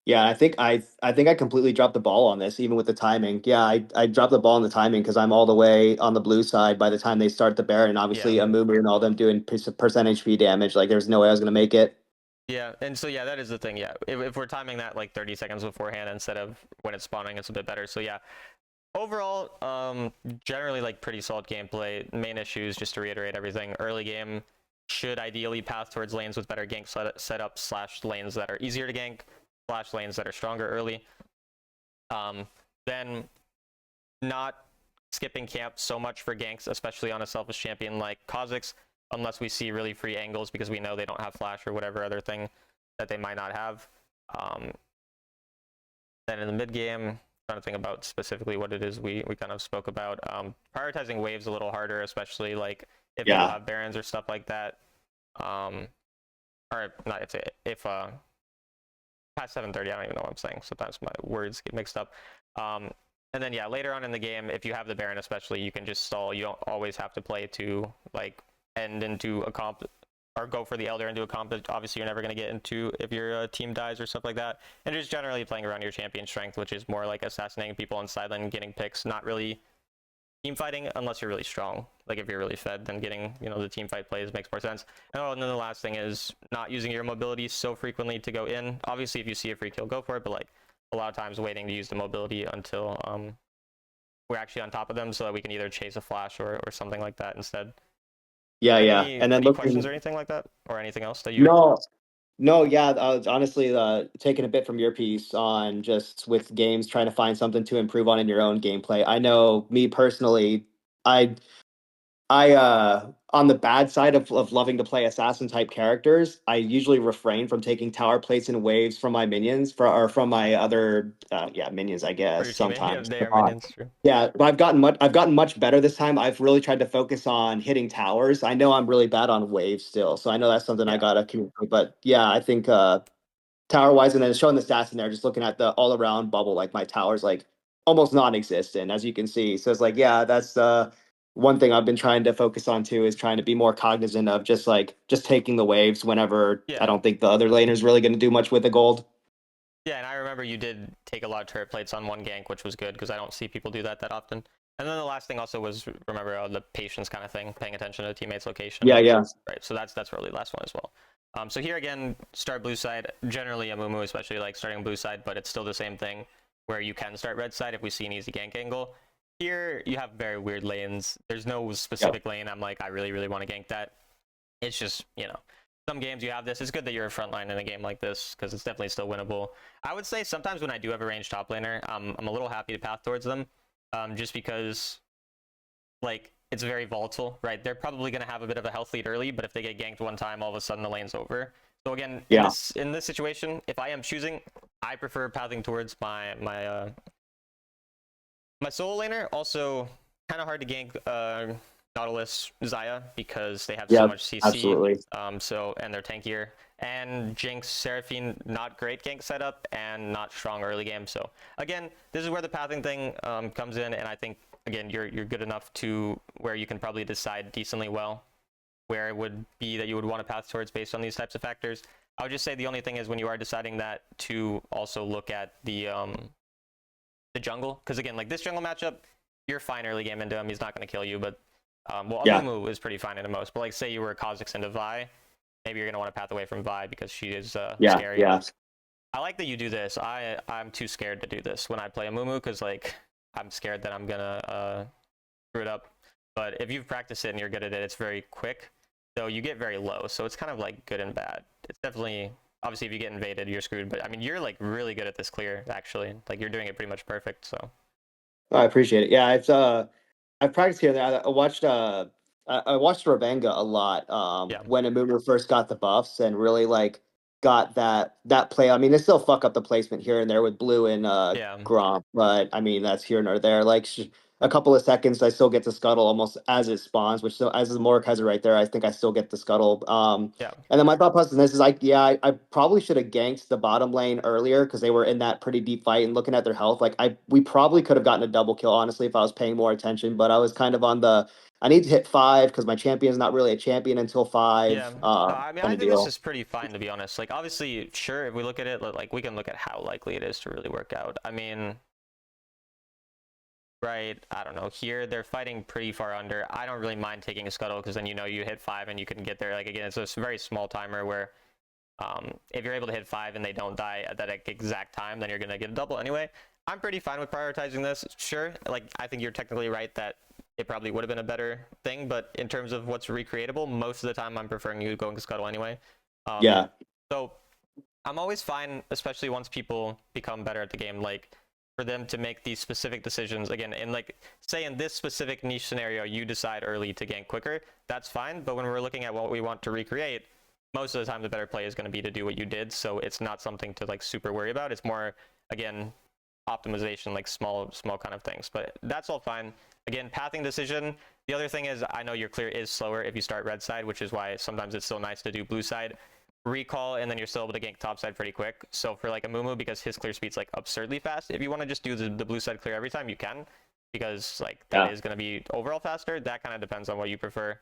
Yeah, I think I completely dropped the ball on this, even with the timing. Yeah, I dropped the ball on the timing because I'm all the way on the blue side by the time they start the Baron. Obviously, Yeah. Amumu and all them doing percent HP damage. Like, there's no way I was gonna make it. Yeah, and so yeah, that is the thing. Yeah, if we're timing that like 30 seconds beforehand instead of when it's spawning, it's a bit better. So yeah, overall, generally like pretty solid gameplay. Main issues, just to reiterate everything. Early game should ideally path towards lanes with better gank setup slash lanes that are easier to gank slash lanes that are stronger early. Then not skipping camp so much for ganks, especially on a selfish champion like Kha'Zix, unless we see really free angles because we know they don't have flash or whatever other thing that they might not have. Um, then in the mid game, trying to think about specifically what it is we kind of spoke about. Prioritizing waves a little harder, especially like if they Yeah. have barons or stuff like that. Or not if past 7:30, I don't even know what I'm saying. Sometimes my words get mixed up. And then yeah, later on in the game, if you have the Baron especially, you can just stall. You don't always have to play to like end into a comp or go for the Elder into a comp that obviously you're never going to get into if your team dies or stuff like that. And just generally playing around your champion strength, which is more like assassinating people on sideline and getting picks, not really team fighting unless you're really strong. Like if you're really fed, then getting, the team fight plays makes more sense. And then the last thing is not using your mobility so frequently to go in. Obviously, if you see a free kill, go for it, but like a lot of times waiting to use the mobility until we're actually on top of them so that we can either chase a flash or something like that instead. Yeah, yeah. And then Any questions looking, or anything like that? Or anything else that you no, no, yeah. Honestly, taking a bit from your piece on just with games, trying to find something to improve on in your own gameplay. I know me personally, I on the bad side of loving to play assassin type characters, I usually refrain from taking tower plates and waves from my minions or from my other minions, I or guess, your teammate? Yeah, sometimes. they are minions, true. Yeah, but I've gotten much better this time. I've really tried to focus on hitting towers. I know I'm really bad on waves still, so I know that's something I Yeah. gotta communicate. But yeah, I think tower wise, and then showing the stats in there, just looking at the all around bubble, like my tower's like almost non-existent, as you can see. So it's like, yeah, that's one thing I've been trying to focus on too, is trying to be more cognizant of just taking the waves whenever I Yeah. don't think the other laner's really going to do much with the gold. Yeah, and I remember you did take a lot of turret plates on one gank, which was good because I don't see people do that often. And then the last thing also was remember the patience kind of thing, paying attention to the teammate's location. Yeah, yeah, Right. So that's really the last one as well. So here again, start blue side. Generally, Amumu, especially like starting blue side, but it's still the same thing where you can start red side if we see an easy gank angle. Here you have very weird lanes. There's no yeah, specific lane I'm like I really want to gank that. It's just some games you have this. It's good that you're a frontline in a game like this because it's definitely still winnable. I would say sometimes when I do have a ranged top laner, I'm a little happy to path towards them, just because like it's very volatile, right? They're probably going to have a bit of a health lead early, but if they get ganked one time, all of a sudden the lane's over. So again, in yeah, this situation, if I am choosing, I prefer pathing towards my solo laner. Also, kind of hard to gank Nautilus Zaya because they have so yeah, much CC. absolutely. And they're tankier. And Jinx Seraphine, not great gank setup and not strong early game. So again, this is where the pathing thing comes in, and I think again you're good enough to where you can probably decide decently well where it would be that you would want to path towards based on these types of factors. I would just say the only thing is when you are deciding that to also look at the jungle, because again, like this jungle matchup, you're fine early game into him. He's not going to kill you, but Yeah, Amumu is pretty fine into most. But like, say you were Kha'Zix into Vi, maybe you're going to want to path away from Vi because she is yeah, scary. yeah. I like that you do this. I'm too scared to do this when I play Amumu because like I'm scared that I'm gonna screw it up. But if you've practiced it and you're good at it, it's very quick. So you get very low. So it's kind of like good and bad. It's definitely obviously if you get invaded, you're screwed. But I mean, you're like really good at this clear actually. Like you're doing it pretty much perfect. So Oh, I appreciate it. Yeah, I've practiced here and there. I watched Ravenga a lot yeah, when Amumu first got the buffs and really like got that play. I mean, they still fuck up the placement here and there with Blue and yeah, Grom, but I mean that's here nor there. Like a couple of seconds, I still get to scuttle almost as it spawns, which still as the Mordekaiser right there, I think I still get the scuttle. Yeah. And then my thought process in this is like, yeah, I probably should have ganked the bottom lane earlier because they were in that pretty deep fight and looking at their health. Like we probably could have gotten a double kill, honestly, if I was paying more attention. But I was kind of on the I need to hit 5 because my champion's not really a champion until Yeah. 5 No, I mean, kind I of think this deal. is pretty fine, to be honest. Like, obviously, sure, if we look at it, like, we can look at how likely it is to really work out. I mean, right, I don't know. Here, they're fighting pretty far under. I don't really mind taking a scuttle because then you know you hit 5 and you can get there. Like, again, it's a very small timer where if you're able to hit 5 and they don't die at that exact time, then you're going to get a double anyway. I'm pretty fine with prioritizing this. Sure, like, I think you're technically right that it probably would have been a better thing, but in terms of what's recreatable, most of the time I'm preferring you going scuttle anyway. Yeah. So I'm always fine, especially once people become better at the game, like for them to make these specific decisions again. And like, say in this specific niche scenario, you decide early to gank quicker, that's fine. But when we're looking at what we want to recreate, most of the time the better play is going to be to do what you did. So it's not something to like super worry about. It's more, again, optimization, like small kind of things. But that's all fine. Again, pathing decision. The other thing is, I know your clear is slower if you start red side, which is why sometimes it's still nice to do blue side recall, and then you're still able to gank top side pretty quick. So for like Amumu, because his clear speed's like absurdly fast, if you want to just do the blue side clear every time, you can, because like that is going to be overall faster. That kind of depends on what you prefer.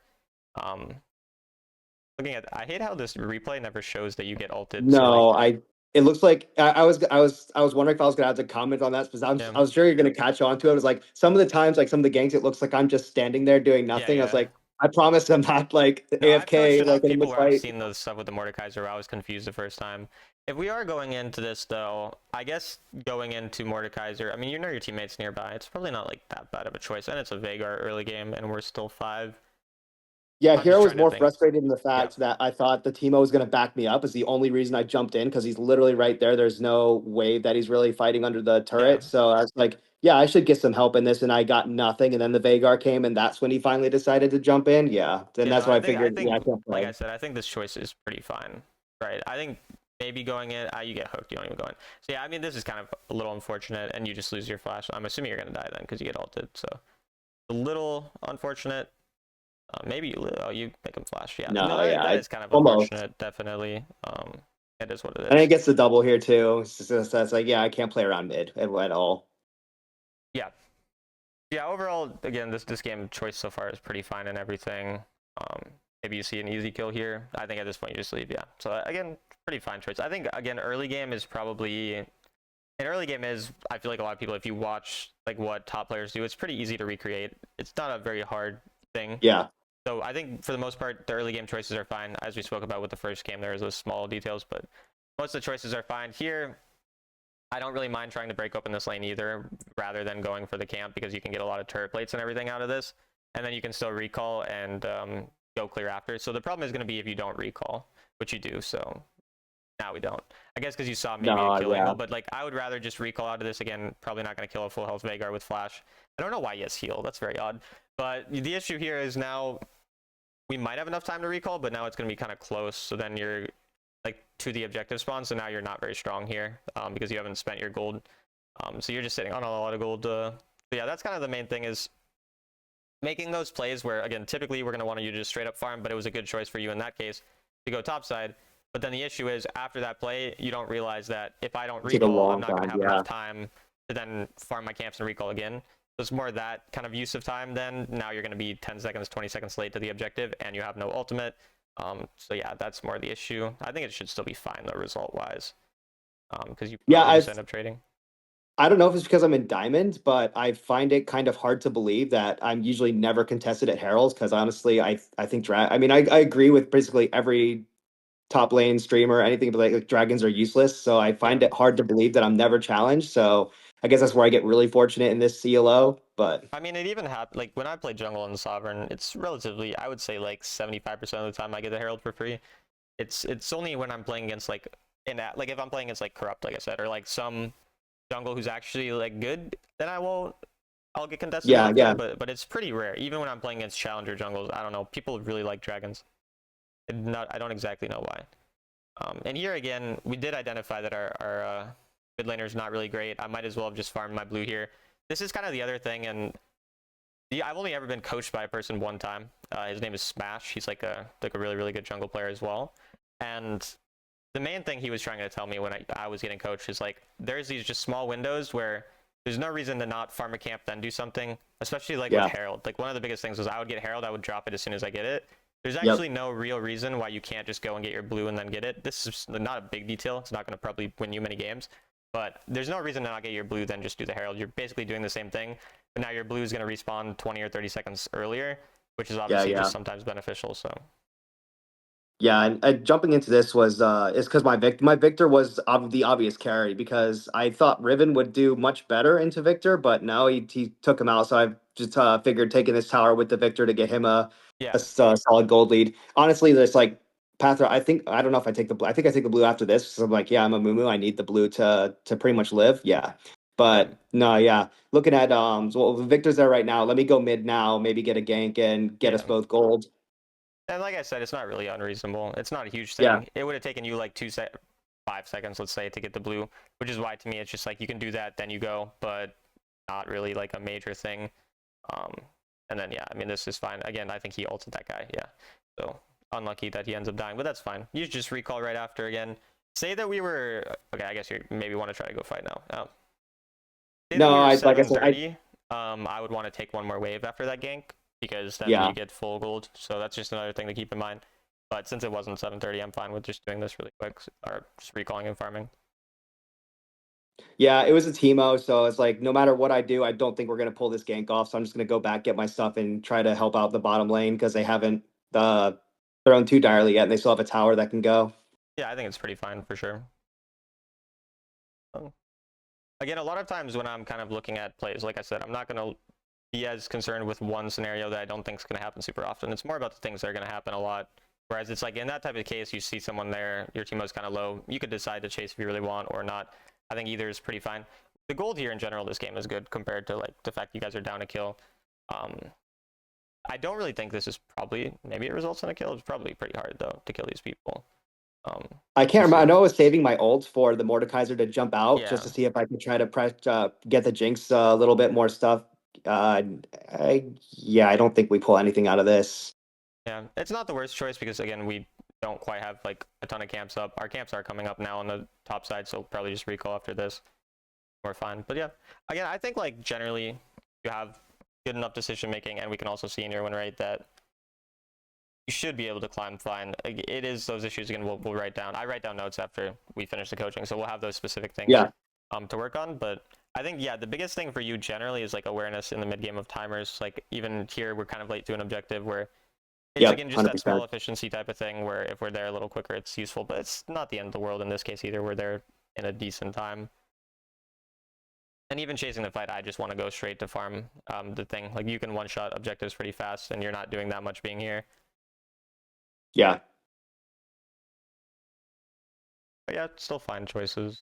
Looking at, I hate how this replay never shows that you get ulted. So No, like, it looks like I was wondering if I was gonna have to comment on that because yeah, I was sure you're gonna catch on to it. It was like some of the times, like some of the ganks, it looks like I'm just standing there doing yeah, nothing. I was yeah. like, I promise I'm not like No, I've coached AFK, enough like in a people mid where I've fight. seen the stuff with the Mordekaiser where I was confused the first time. If we are going into this, though, I guess going into Mordekaiser, I mean, you know your teammates nearby. It's probably not like that bad of a choice. And it's a Veigar early game, and we're still 5. Yeah, I'm just Hero was trying to more think. frustrated in the Yeah. fact that I thought the Teemo was going to back me up is the only reason I jumped in because he's literally right there. There's no wave that he's really fighting under the Yeah. turret. So I was like, yeah, I should get some help in this. And I got nothing. And then the Veigar came and that's when he finally decided to jump in. Yeah. Then You know, that's why I I figured, yeah, I think, can't like I play. said, I think this choice is pretty fine. Right. I think maybe going in, you get hooked, you don't even go in. So yeah, I mean, this is kind of a little unfortunate, and you just lose your flash. I'm assuming you're going to die then because you get ulted. So a little unfortunate. Maybe you make him flash. Yeah, no, No, yeah, that I is kind of almost. unfortunate. Definitely. It is what it And it is. gets the double here too. It's just, that's like, yeah, I can't play around mid at all. Yeah, yeah. Overall, again, this game choice so far is pretty fine and everything. Maybe you see an easy kill here. I think at this point you just leave. Yeah. So again, pretty fine choice. I think again, early game is probably an early game is. I feel like a lot of people, if you watch like what top players do, it's pretty easy to recreate. It's not a very hard thing. Yeah. So I think for the most part, the early game choices are fine. As we spoke about with the first game, there was those small details, but most of the choices are fine. Here, I don't really mind trying to break open this lane either, rather than going for the camp, because you can get a lot of turret plates and everything out of this, and then you can still recall and go clear after. So the problem is going to be if you don't recall, which you do. So now we don't. I guess because you saw maybe a No, kill yeah. angle, but like I would rather just recall out of this again. Probably not going to kill a full health Veigar with flash. I don't know why he has heal. That's very odd. But the issue here is now we might have enough time to recall, but now it's going to be kind of close. So then you're like to the objective spawn. So now you're not very strong here because you haven't spent your gold. So you're just sitting on a lot of gold. So yeah, that's kind of the main thing, is making those plays where, again, typically we're going to want you to just straight up farm, but it was a good choice for you in that case to go topside. But then the issue is after that play, you don't realize that if I don't Take a recall, I'm long not going to time. have Yeah. enough time to then farm my camps and recall again. So it's more that kind of use of time then. Now you're going to be 10 seconds, 20 seconds late to the objective, and you have no ultimate. So yeah, that's more the issue. I think it should still be fine though, result-wise, because you Yeah. probably just end up trading. I don't know if it's because I'm in Diamond, but I find it kind of hard to believe that I'm usually never contested at Heralds because honestly, I think I mean, I agree with basically every top lane streamer, anything but like dragons are useless. So I Yeah. find it hard to believe that I'm never challenged. So I guess that's where I get really fortunate in this CLO. But I mean, it even happened, like, when I play jungle and Sovereign, it's relatively, I would say, like, 75% of the time I get the Herald for free. It's only when I'm playing against, like, like, if I'm playing against, like, Corrupt, like I said, or, like, some jungle who's actually, like, good, then I'll get contested yeah, after, yeah, but it's pretty rare. Even when I'm playing against Challenger jungles, I don't know, people really like dragons. I don't exactly know why. And here, again, we did identify that our mid laner is not really great. I might as well have just farmed my blue here. This is kind of the other thing, and I've only ever been coached by a person one time. His name is Smash. He's like a really really good jungle player as well. And the main thing he was trying to tell me when I was getting coached is like there's these just small windows where there's no reason to not farm a camp then do something, especially like with Yeah. Herald. Like one of the biggest things was I would get Herald, I would drop it as soon as I get it. There's Yep. actually no real reason why you can't just go and get your blue and then get it. This is not a big detail. It's not going to probably win you many games, but there's no reason to not get your blue then just do the Herald. You're basically doing the same thing, but now your blue is going to respawn 20 or 30 seconds earlier, which is Yeah. obviously Yeah. just sometimes beneficial. So Yeah, and jumping into this was is because my Victor was the obvious carry because I thought Riven would do much better into Victor, but no, he took him out. So I just figured taking this tower with the Victor to get him yeah, a solid gold lead. Honestly, there's like Pather. I don't know if I take the blue. I think I take the blue after this. So I'm like, yeah, I'm a Mumu. I need the blue to pretty much live. Yeah, yeah, but no, yeah. Looking at so, well, Victor's there right now. Let me go mid now. Maybe get a gank and get us yeah. both gold. And like I said, it's not really unreasonable. It's not a huge Yeah, thing. It would have taken you like 5 seconds, let's say, to get the blue, which is why to me it's just like you can do that, then you go, but not really like a major thing. Um, and then yeah, I mean this is fine. Again, I think he ulted that guy. Yeah, so unlucky that he ends up dying, but that's fine. You just recall right after again. Say that we were okay. I guess you maybe want to try to go fight now. Say that no, we were I like I said, I 730. I would want to take one more wave after that gank because then yeah. you get full gold. So that's just another thing to keep in mind. But since it wasn't 730, I'm fine with just doing this really quick or just recalling and farming. Yeah, it was a teamo, so it's like no matter what I do, I don't think we're gonna pull this gank off. So I'm just gonna go back, get my stuff, and try to help out the bottom lane because they haven't thrown too direly yet, and they still have a tower that can go. Yeah, I think it's pretty fine for sure. Um, Again, a lot of times when I'm kind of looking at plays, like I said, I'm not going to be as concerned with one scenario that I don't think is going to happen super often. It's more about the things that are going to happen a lot. Whereas it's like in that type of case, you see someone there, your team is kind of low. You could decide to chase if you really want or not. I think either is pretty fine. The gold here in general, this game is good compared to like the fact you guys are down a kill. Um, I don't really think this is probably, maybe it results in a kill. It's probably pretty hard though to kill these people. Um, I can't we'll remember. I see. know I was saving my ult for the Mordekaiser to jump out just Yeah. to see if I could try to get the Jinx a little bit more stuff. Yeah, I don't think we pull anything out of this. Yeah, it's not the worst choice because again, we don't quite have like a ton of camps up. Our camps are coming up now on the top side, so probably just recall after this. We're fine. But yeah, again, I think like generally you have good enough decision making, and we can also see in your win rate that you should be able to climb fine. It is those issues again. We'll write down. I write down notes after we finish the coaching, so we'll have those specific things Yeah, to work on. But I think yeah, the biggest thing for you generally is like awareness in the mid game of timers. Like even here, we're kind of late to an objective where it's yep, again just hundred that small percent. efficiency type of thing where if we're there a little quicker, it's useful, but it's not the end of the world in this case either. We're there in a decent time. And even chasing the fight, I just want to go straight to farm the thing. Like you can one-shot objectives pretty fast, and you're not doing that much being here. Yeah, But yeah, still fine choices.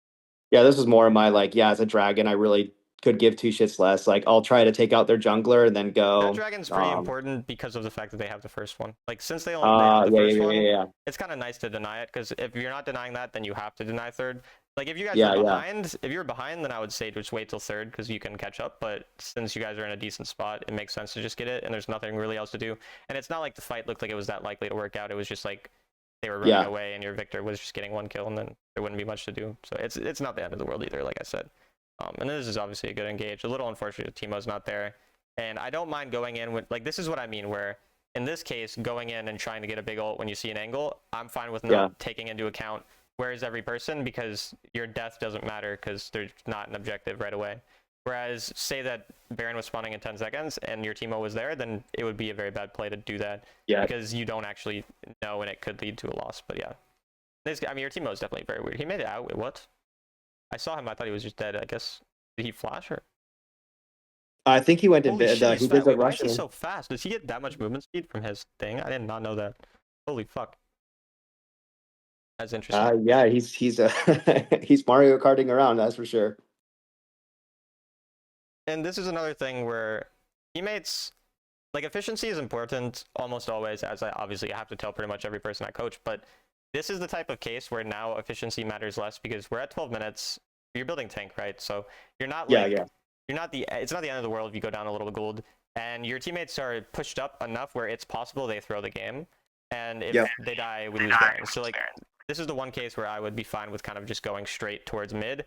yeah. This was more of my like, yeah, as a dragon, I really could give two shits less. Like, I'll try to take out their jungler and then That go. dragon's pretty important because of the fact that they have the first one. Like since they have the Yeah, first yeah, yeah, one, yeah, it's kind of nice to deny it because if you're not denying that, then you have to deny third. Like if you guys were yeah, yeah, behind, if you're behind, then I would say just wait till third because you can catch up. But since you guys are in a decent spot, it makes sense to just get it, and there's nothing really else to do. And it's not like the fight looked like it was that likely to work out. It was just like they were running yeah, away, and your Victor was just getting one kill, and then there wouldn't be much to do. So it's not the end of the world either, like I said. And this is obviously a good engage. A little unfortunate Teemo's not there. And I don't mind going in with, like, this is what I mean, where in this case, going in and trying to get a big ult when you see an angle, I'm fine with yeah, not taking into account where is every person because your death doesn't matter because there's not an objective right away. Whereas, say that Baron was spawning in 10 seconds and your Teemo was there, then it would be a very bad play to do that yeah. because you don't actually know and it could lead to a loss. But yeah, I mean, your Teemo is definitely very weird. He made it out. Wait, what? I saw him. I thought he was just dead. I guess. Did he flash or? I think he went to Holy shit, he's he did fast. the Wait, why is he Russian. so fast? Does he get that much movement speed from his thing? I did not know that. Holy fuck. That's interesting. Yeah, he's he's Mario Karting around, that's for sure. And this is another thing where teammates, like efficiency is important almost always, as I obviously have to tell pretty much every person I coach, but this is the type of case where now efficiency matters less because we're at 12 minutes. You're building tank, right? So you're not Yeah, like yeah, it's not the end of the world if you go down a little gold and your teammates are pushed up enough where it's possible they throw the game, and if Yep. they die, we lose Baron. So like this is the one case where I would be fine with kind of just going straight towards mid,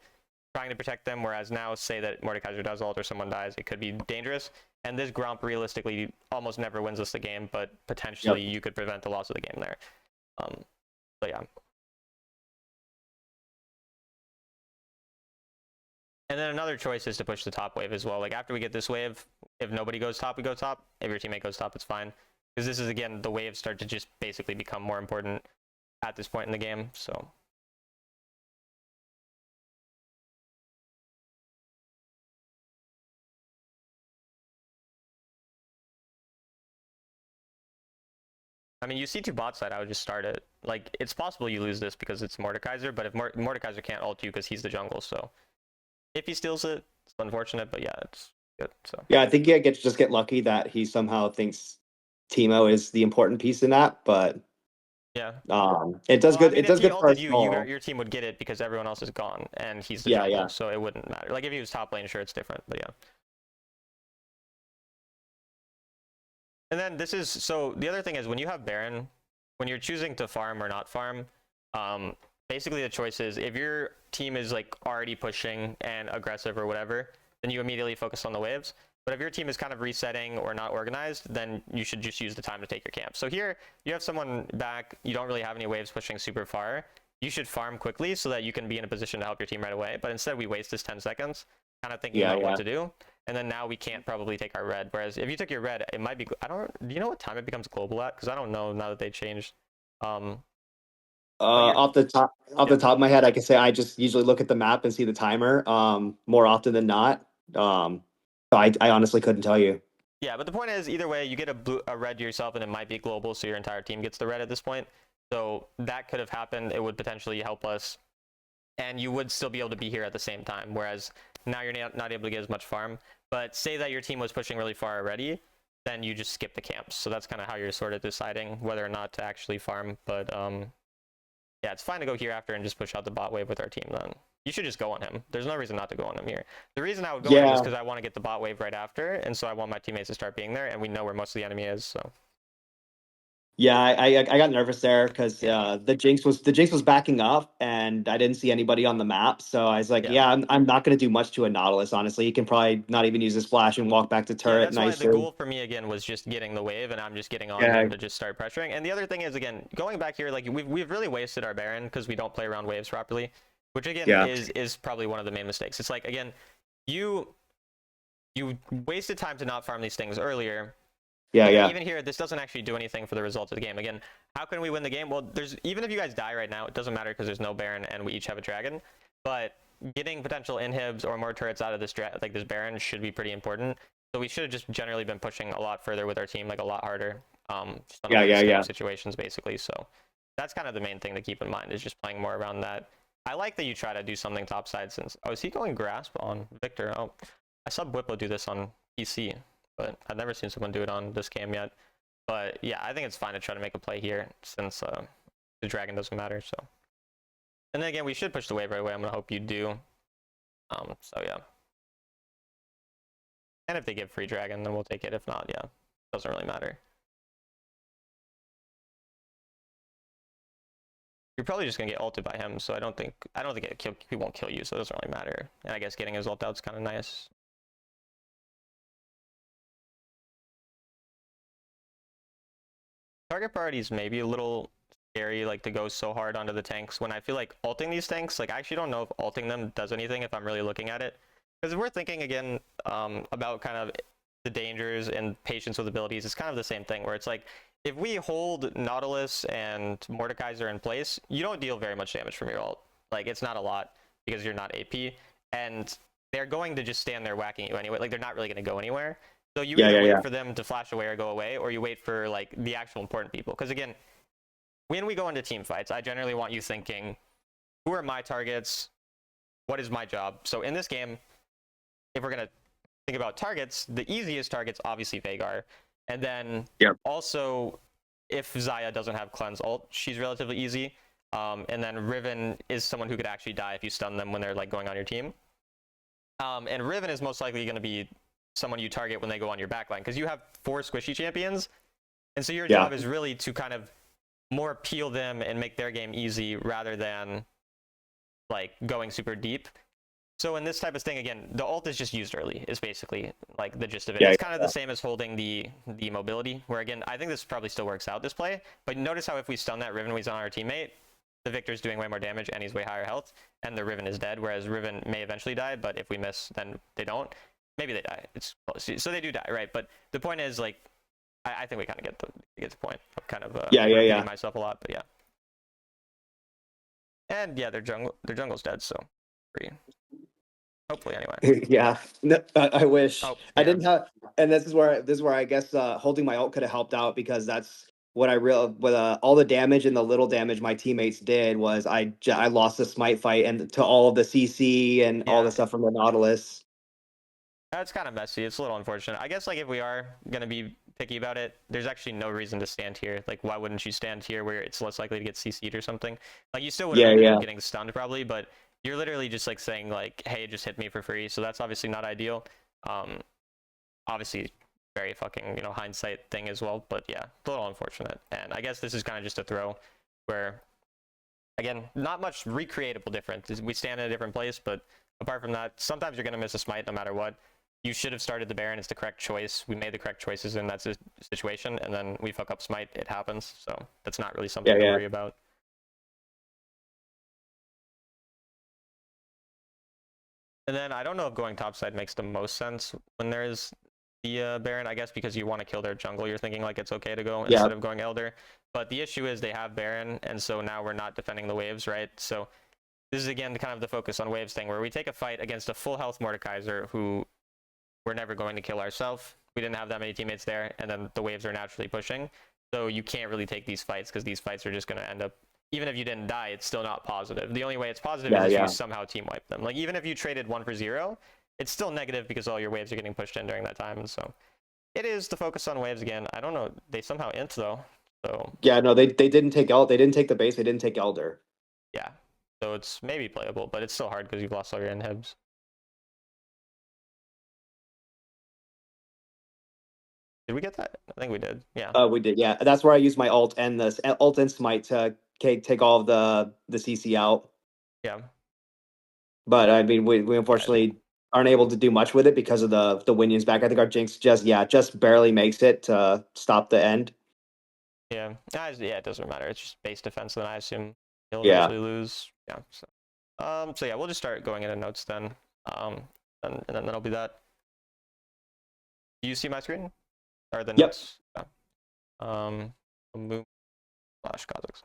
trying to protect them, whereas now say that Mordekaiser does ult or someone dies, it could be dangerous. And this Gromp realistically almost never wins us the game, but potentially you could prevent the loss of the game there. But yeah. And then another choice is to push the top wave as well. Like after we get this wave, if nobody goes top, we go top. If your teammate goes top, it's fine. Because this is, again, the waves start to just basically become more important at this point in the game, so. I mean, you see two bot side, I would just start it. Like, it's possible you lose this because it's Mordekaiser, but if Mordekaiser can't ult you because he's the jungle, so. If he steals it, it's unfortunate, but yeah, it's good, so. Yeah, I think you just get lucky that he somehow thinks Teemo is the important piece in that, but Yeah. it does Well, good. I mean, It if does he good for ulted us you, all. your team would get it because everyone else is gone, and he's the Yeah, jungle, yeah. so it wouldn't matter. Like, if he was top lane, sure, it's different, but yeah. And then this is, so the other thing is when you have Baron, when you're choosing to farm or not farm, basically the choice is if your team is like already pushing and aggressive or whatever, then you immediately focus on the waves. But if your team is kind of resetting or not organized, then you should just use the time to take your camp. So here you have someone back, you don't really have any waves pushing super far. You should farm quickly so that you can be in a position to help your team right away. But instead we waste this 10 seconds kind of thinking about what to do. And then now we can't probably take our red. Whereas if you took your red, it might be, do you know what time it becomes global at? Because I don't know now that they changed. Off the top of my head, I can say I just usually look at the map and see the timer more often than not. So I honestly couldn't tell you. Yeah, but the point is, either way, you get a red yourself, and it might be global, so your entire team gets the red at this point. So that could have happened. It would potentially help us, and you would still be able to be here at the same time. Whereas now you're not able to get as much farm. But say that your team was pushing really far already, then you just skip the camps. So that's kind of how you're sort of deciding whether or not to actually farm. But yeah, it's fine to go here after and just push out the bot wave with our team then. You should just go on him. There's no reason not to go on him here. The reason I would go on him is because I want to get the bot wave right after, and so I want my teammates to start being there, and we know where most of the enemy is, so. Yeah, I got nervous there because the Jinx was backing up and I didn't see anybody on the map. So I was like, I'm not gonna do much to a Nautilus, honestly. He can probably not even use his flash and walk back to turret Yeah, that's why the nicely. goal for me again was just getting the wave, and I'm just getting on him to just start pressuring. And the other thing is, again, going back here, like we've really wasted our Baron because we don't play around waves properly, which again is probably one of the main mistakes. It's like, again, you wasted time to not farm these things earlier. Even here, this doesn't actually do anything for the results of the game. Again, how can we win the game? Well, even if you guys die right now, it doesn't matter because there's no Baron and we each have a dragon. But getting potential inhibs or more turrets out of this this Baron should be pretty important. So we should have just generally been pushing a lot further with our team, like a lot harder. Just on situations basically. So that's kind of the main thing to keep in mind, is just playing more around that. I like that you try to do something topside since. Oh, is he going grasp on Victor? Oh, I saw Whippo do this on PC. But I've never seen someone do it on this cam yet. But yeah, I think it's fine to try to make a play here since the dragon doesn't matter. So, and then again, we should push the wave right away. I'm gonna hope you do. So yeah. And if they give free dragon, then we'll take it. If not, yeah, doesn't really matter. You're probably just gonna get ulted by him, so I don't think he won't kill you, so it doesn't really matter. And I guess getting his ult out's kind of nice. Target priorities may be a little scary, like to go so hard onto the tanks when I feel like ulting these tanks, like I actually don't know if ulting them does anything if I'm really looking at it. Because if we're thinking again about kind of the dangers and patience with abilities, it's kind of the same thing where it's like if we hold Nautilus and Mordekaiser in place, you don't deal very much damage from your ult. Like it's not a lot because you're not AP, and they're going to just stand there whacking you anyway. Like they're not really going to go anywhere. So you either wait for them to flash away or go away, or you wait for like the actual important people. Because again, when we go into team fights, I generally want you thinking, who are my targets? What is my job? So in this game, if we're gonna think about targets, the easiest target's obviously Veigar. And then also, if Xayah doesn't have cleanse ult, she's relatively easy. And then Riven is someone who could actually die if you stun them when they're like going on your team. And Riven is most likely going to be someone you target when they go on your backline, because you have 4 squishy champions, and so your Yeah. job is really to kind of more peel them and make their game easy rather than like going super deep. So in this type of thing, again, the ult is just used early, is basically like the gist of it. Yeah, It's kind of the same as holding the mobility, where again, I think this probably still works out this play, but notice how if we stun that Riven when he's on our teammate, the Victor's doing way more damage and he's way higher health, and the Riven is dead, whereas Riven may eventually die, but if we miss, then they don't. Maybe they die. It's close. So they do die, right? But the point is, like, I think we kind of get the point. I'm kind of repeating myself a lot, but yeah. And yeah, their jungle's dead, so free. Hopefully, anyway. Yeah, no, I wish I yeah. didn't have, and this is where I guess holding my ult could have helped out, because that's what I real with all the damage and the little damage my teammates did was I lost the smite fight and to all of the CC and all the stuff from the Nautilus. That's kind of messy. It's a little unfortunate. I guess like if we are gonna be picky about it, there's actually no reason to stand here. Like, why wouldn't you stand here where it's less likely to get CC'd or something? Like, you still would end up getting stunned probably, but you're literally just like saying like, hey, just hit me for free. So that's obviously not ideal. Obviously very fucking, you know, hindsight thing as well, but yeah, a little unfortunate. And I guess this is kind of just a throw where, again, not much recreatable difference. We stand in a different place, but apart from that, sometimes you're going to miss a smite no matter what. You should have started the Baron. It's the correct choice. We made the correct choices in that situation, and then we fuck up smite. It happens, so that's not really something to worry about. And then I don't know if going topside makes the most sense when there's the Baron, I guess, because you want to kill their jungle. You're thinking like it's okay to go instead of going Elder. But the issue is they have Baron, and so now we're not defending the waves, right? So this is, again, kind of the focus on waves thing, where we take a fight against a full health Mordekaiser who we're never going to kill ourselves. We didn't have that many teammates there, and then the waves are naturally pushing. So you can't really take these fights, because these fights are just going to end up, even if you didn't die, it's still not positive. The only way it's positive is if you somehow team wipe them. Like, even if you traded 1 for 0, it's still negative because all your waves are getting pushed in during that time. And so it is the focus on waves again. I don't know. They somehow int though. So yeah, no, they didn't take they didn't take the base. They didn't take Elder. Yeah, so it's maybe playable, but it's still hard because you've lost all your inhibs. Did we get that? I think we did. Yeah. We did. Yeah, that's where I used my ult and this ult and smite to take all of the CC out. Yeah. But I mean, we unfortunately aren't able to do much with it because of the Winions back. I think our Jinx just barely makes it to stop the end. Yeah. Yeah, it doesn't matter. It's just base defense, then I assume he'll eventually lose. Yeah. So yeah, we'll just start going into notes then. And then that'll be that. Do you see my screen? Or the notes? Yeah. Amumu / Kha'Zix.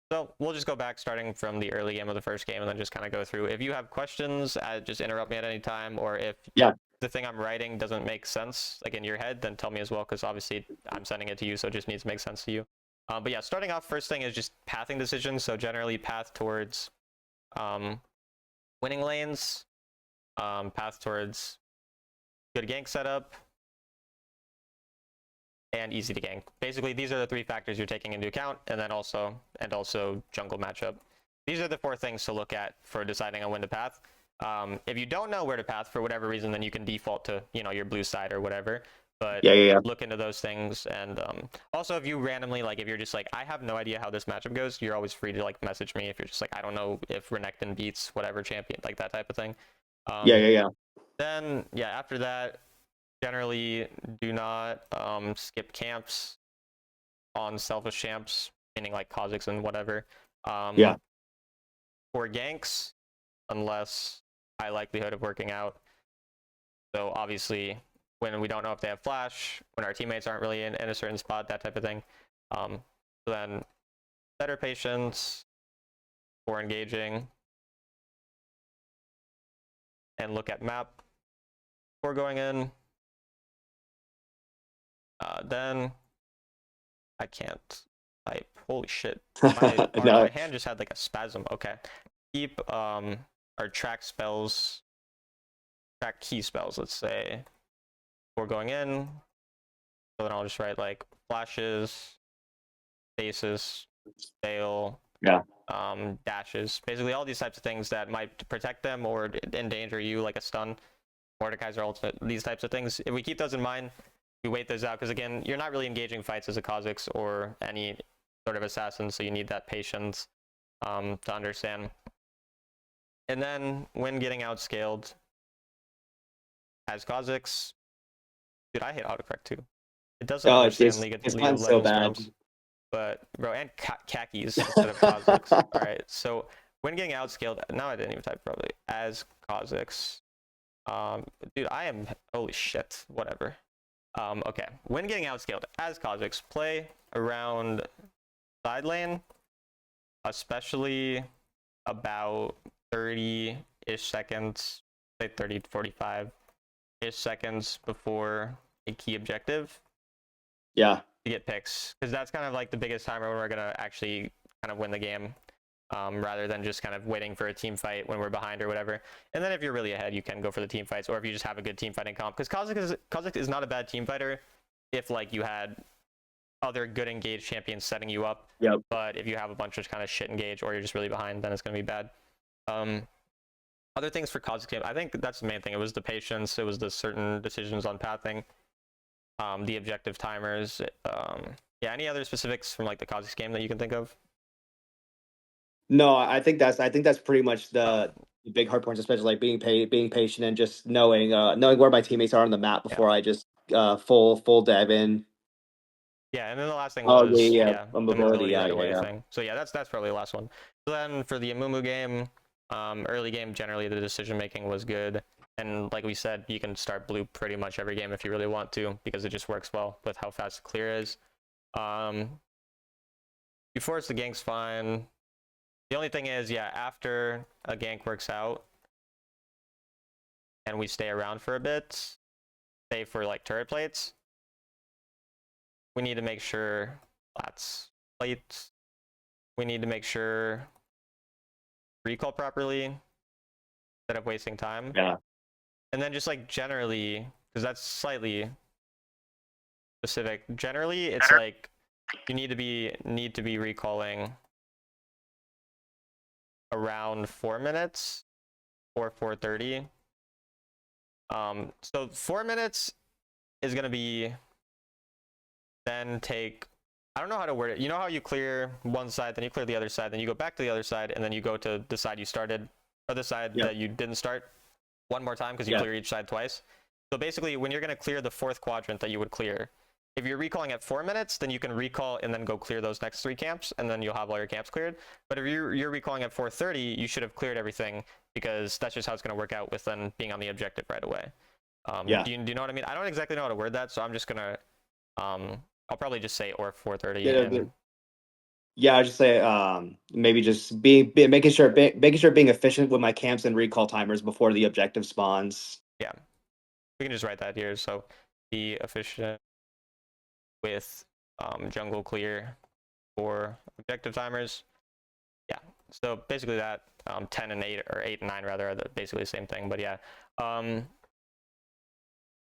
So we'll just go back starting from the early game of the first game and then just kind of go through. If you have questions, just interrupt me at any time, or if the thing I'm writing doesn't make sense, like in your head, then tell me as well, because obviously I'm sending it to you, so it just needs to make sense to you. But yeah, starting off, first thing is just pathing decisions. So generally path towards winning lanes, path towards good gank setup, and easy to gank. Basically, these are the 3 factors you're taking into account, and then also jungle matchup. These are the 4 things to look at for deciding on when to path. If you don't know where to path for whatever reason, then you can default to, you know, your blue side or whatever. But look into those things. And also, if you randomly, like, if you're just like, I have no idea how this matchup goes, you're always free to like message me if you're just like, I don't know if Renekton beats whatever champion, like that type of thing. Then after that, generally do not skip camps on selfish champs, meaning like Kha'Zix and whatever. For ganks, unless high likelihood of working out. So obviously, when we don't know if they have flash, when our teammates aren't really in a certain spot, that type of thing. Then better patience for engaging, and look at map before going in. Then I can't type. Holy shit. My hand just had like a spasm. Okay. Keep our track key spells, let's say, before going in. So then I'll just write like flashes, bases, fail, dashes. Basically all these types of things that might protect them or endanger you, like a stun Mordekaiser ultimate, these types of things. If we keep those in mind, we wait those out because again, you're not really engaging fights as a Kha'Zix or any sort of assassin, so you need that patience to understand. And then when getting outscaled as Kha'Zix, dude, I hate autocorrect too. It doesn't Oh, understand it's League of mine's so Legends bad. terms. But bro, and khakis instead of Kha'Zix. All right, so when getting outscaled, now I didn't even type probably as Kha'Zix. Dude, I am holy shit. Whatever. Okay, when getting outscaled as Kha'Zix, play around side lane, especially about 30-ish seconds, say 30 to 45-ish seconds before a key objective Yeah. to get picks, because that's kind of like the biggest time when we're gonna actually kind of win the game, rather than just kind of waiting for a team fight when we're behind or whatever. And then if you're really ahead, you can go for the team fights, or if you just have a good team fighting comp, because Kha'Zix is not a bad team fighter if like you had other good engaged champions setting you up. Yep. But if you have a bunch of kind of shit engaged or you're just really behind, then it's gonna be bad. Other things for Kha'Zix game, I think that's the main thing. It was the patience. It was the certain decisions on pathing. The objective timers. Yeah, any other specifics from like the Kha'Zix game that you can think of? No, I think that's pretty much the big hard points, especially like being patient and just knowing where my teammates are on the map before I just full dive in. Yeah, and then the last thing Oh was yeah, the mobility, mobility right away yeah. thing. So yeah, that's probably the last one. So then for the Amumu game, early game generally the decision making was good, and like we said, you can start blue pretty much every game if you really want to because it just works well with how fast the clear is. You force the ganks fine. The only thing is, yeah, after a gank works out and we stay around for a bit, say for like turret plates, we need to make sure that's plates. We need to make sure recall properly instead of wasting time. Yeah. And then just like generally, because that's slightly specific. Generally, it's like you need to be recalling around 4 minutes or 4:30. So 4 minutes is gonna be then take. I don't know how to word it. You know how you clear one side, then you clear the other side, then you go back to the other side, and then you go to the side you started, or the side that you didn't start one more time because you clear each side twice. So basically, when you're going to clear the fourth quadrant that you would clear, if you're recalling at 4 minutes, then you can recall and then go clear those next 3 camps, and then you'll have all your camps cleared. But if you're recalling at 4:30, you should have cleared everything because that's just how it's going to work out with then being on the objective right away. Do you know what I mean? I don't exactly know how to word that, so I'm just gonna I'll probably just say or 4:30. And Yeah, I just say maybe just making sure being efficient with my camps and recall timers before the objective spawns. yeah, we can just write that here. So be efficient with jungle clear for objective timers. Yeah, so basically that 10 and 8 or 8 and 9 rather are basically the same thing. But yeah,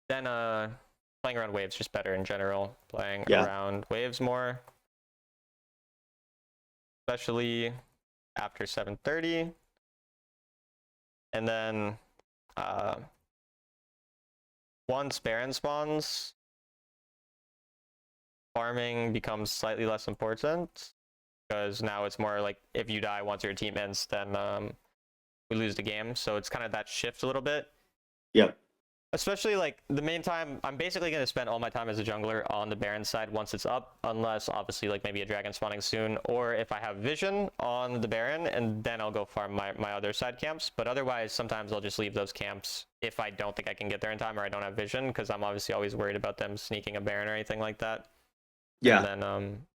then playing around waves just better in general. Playing around waves more, especially after 7:30. And then once Baron spawns, farming becomes slightly less important because now it's more like if you die once your team ends, then we lose the game. So it's kind of that shift a little bit. Yep. Especially like the main time, I'm basically going to spend all my time as a jungler on the Baron side once it's up, unless obviously like maybe a dragon spawning soon, or if I have vision on the Baron, and then I'll go farm my other side camps. But otherwise, sometimes I'll just leave those camps if I don't think I can get there in time or I don't have vision, because I'm obviously always worried about them sneaking a Baron or anything like that. Yeah. And then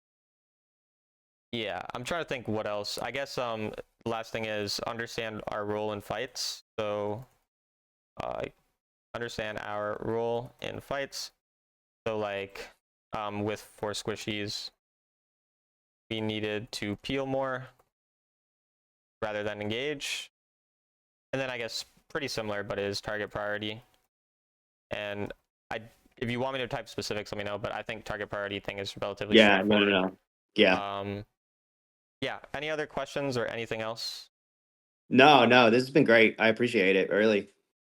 yeah, I'm trying to think what else. I guess last thing is understand our role in fights. So understand our role in fights. So like with 4 squishies, we needed to peel more rather than engage. And then I guess pretty similar, but is target priority. And if you want me to type specifics, let me know, but I think target priority thing is relatively straightforward. No. Yeah. Yeah, any other questions or anything else? No, this has been great. I appreciate it, really.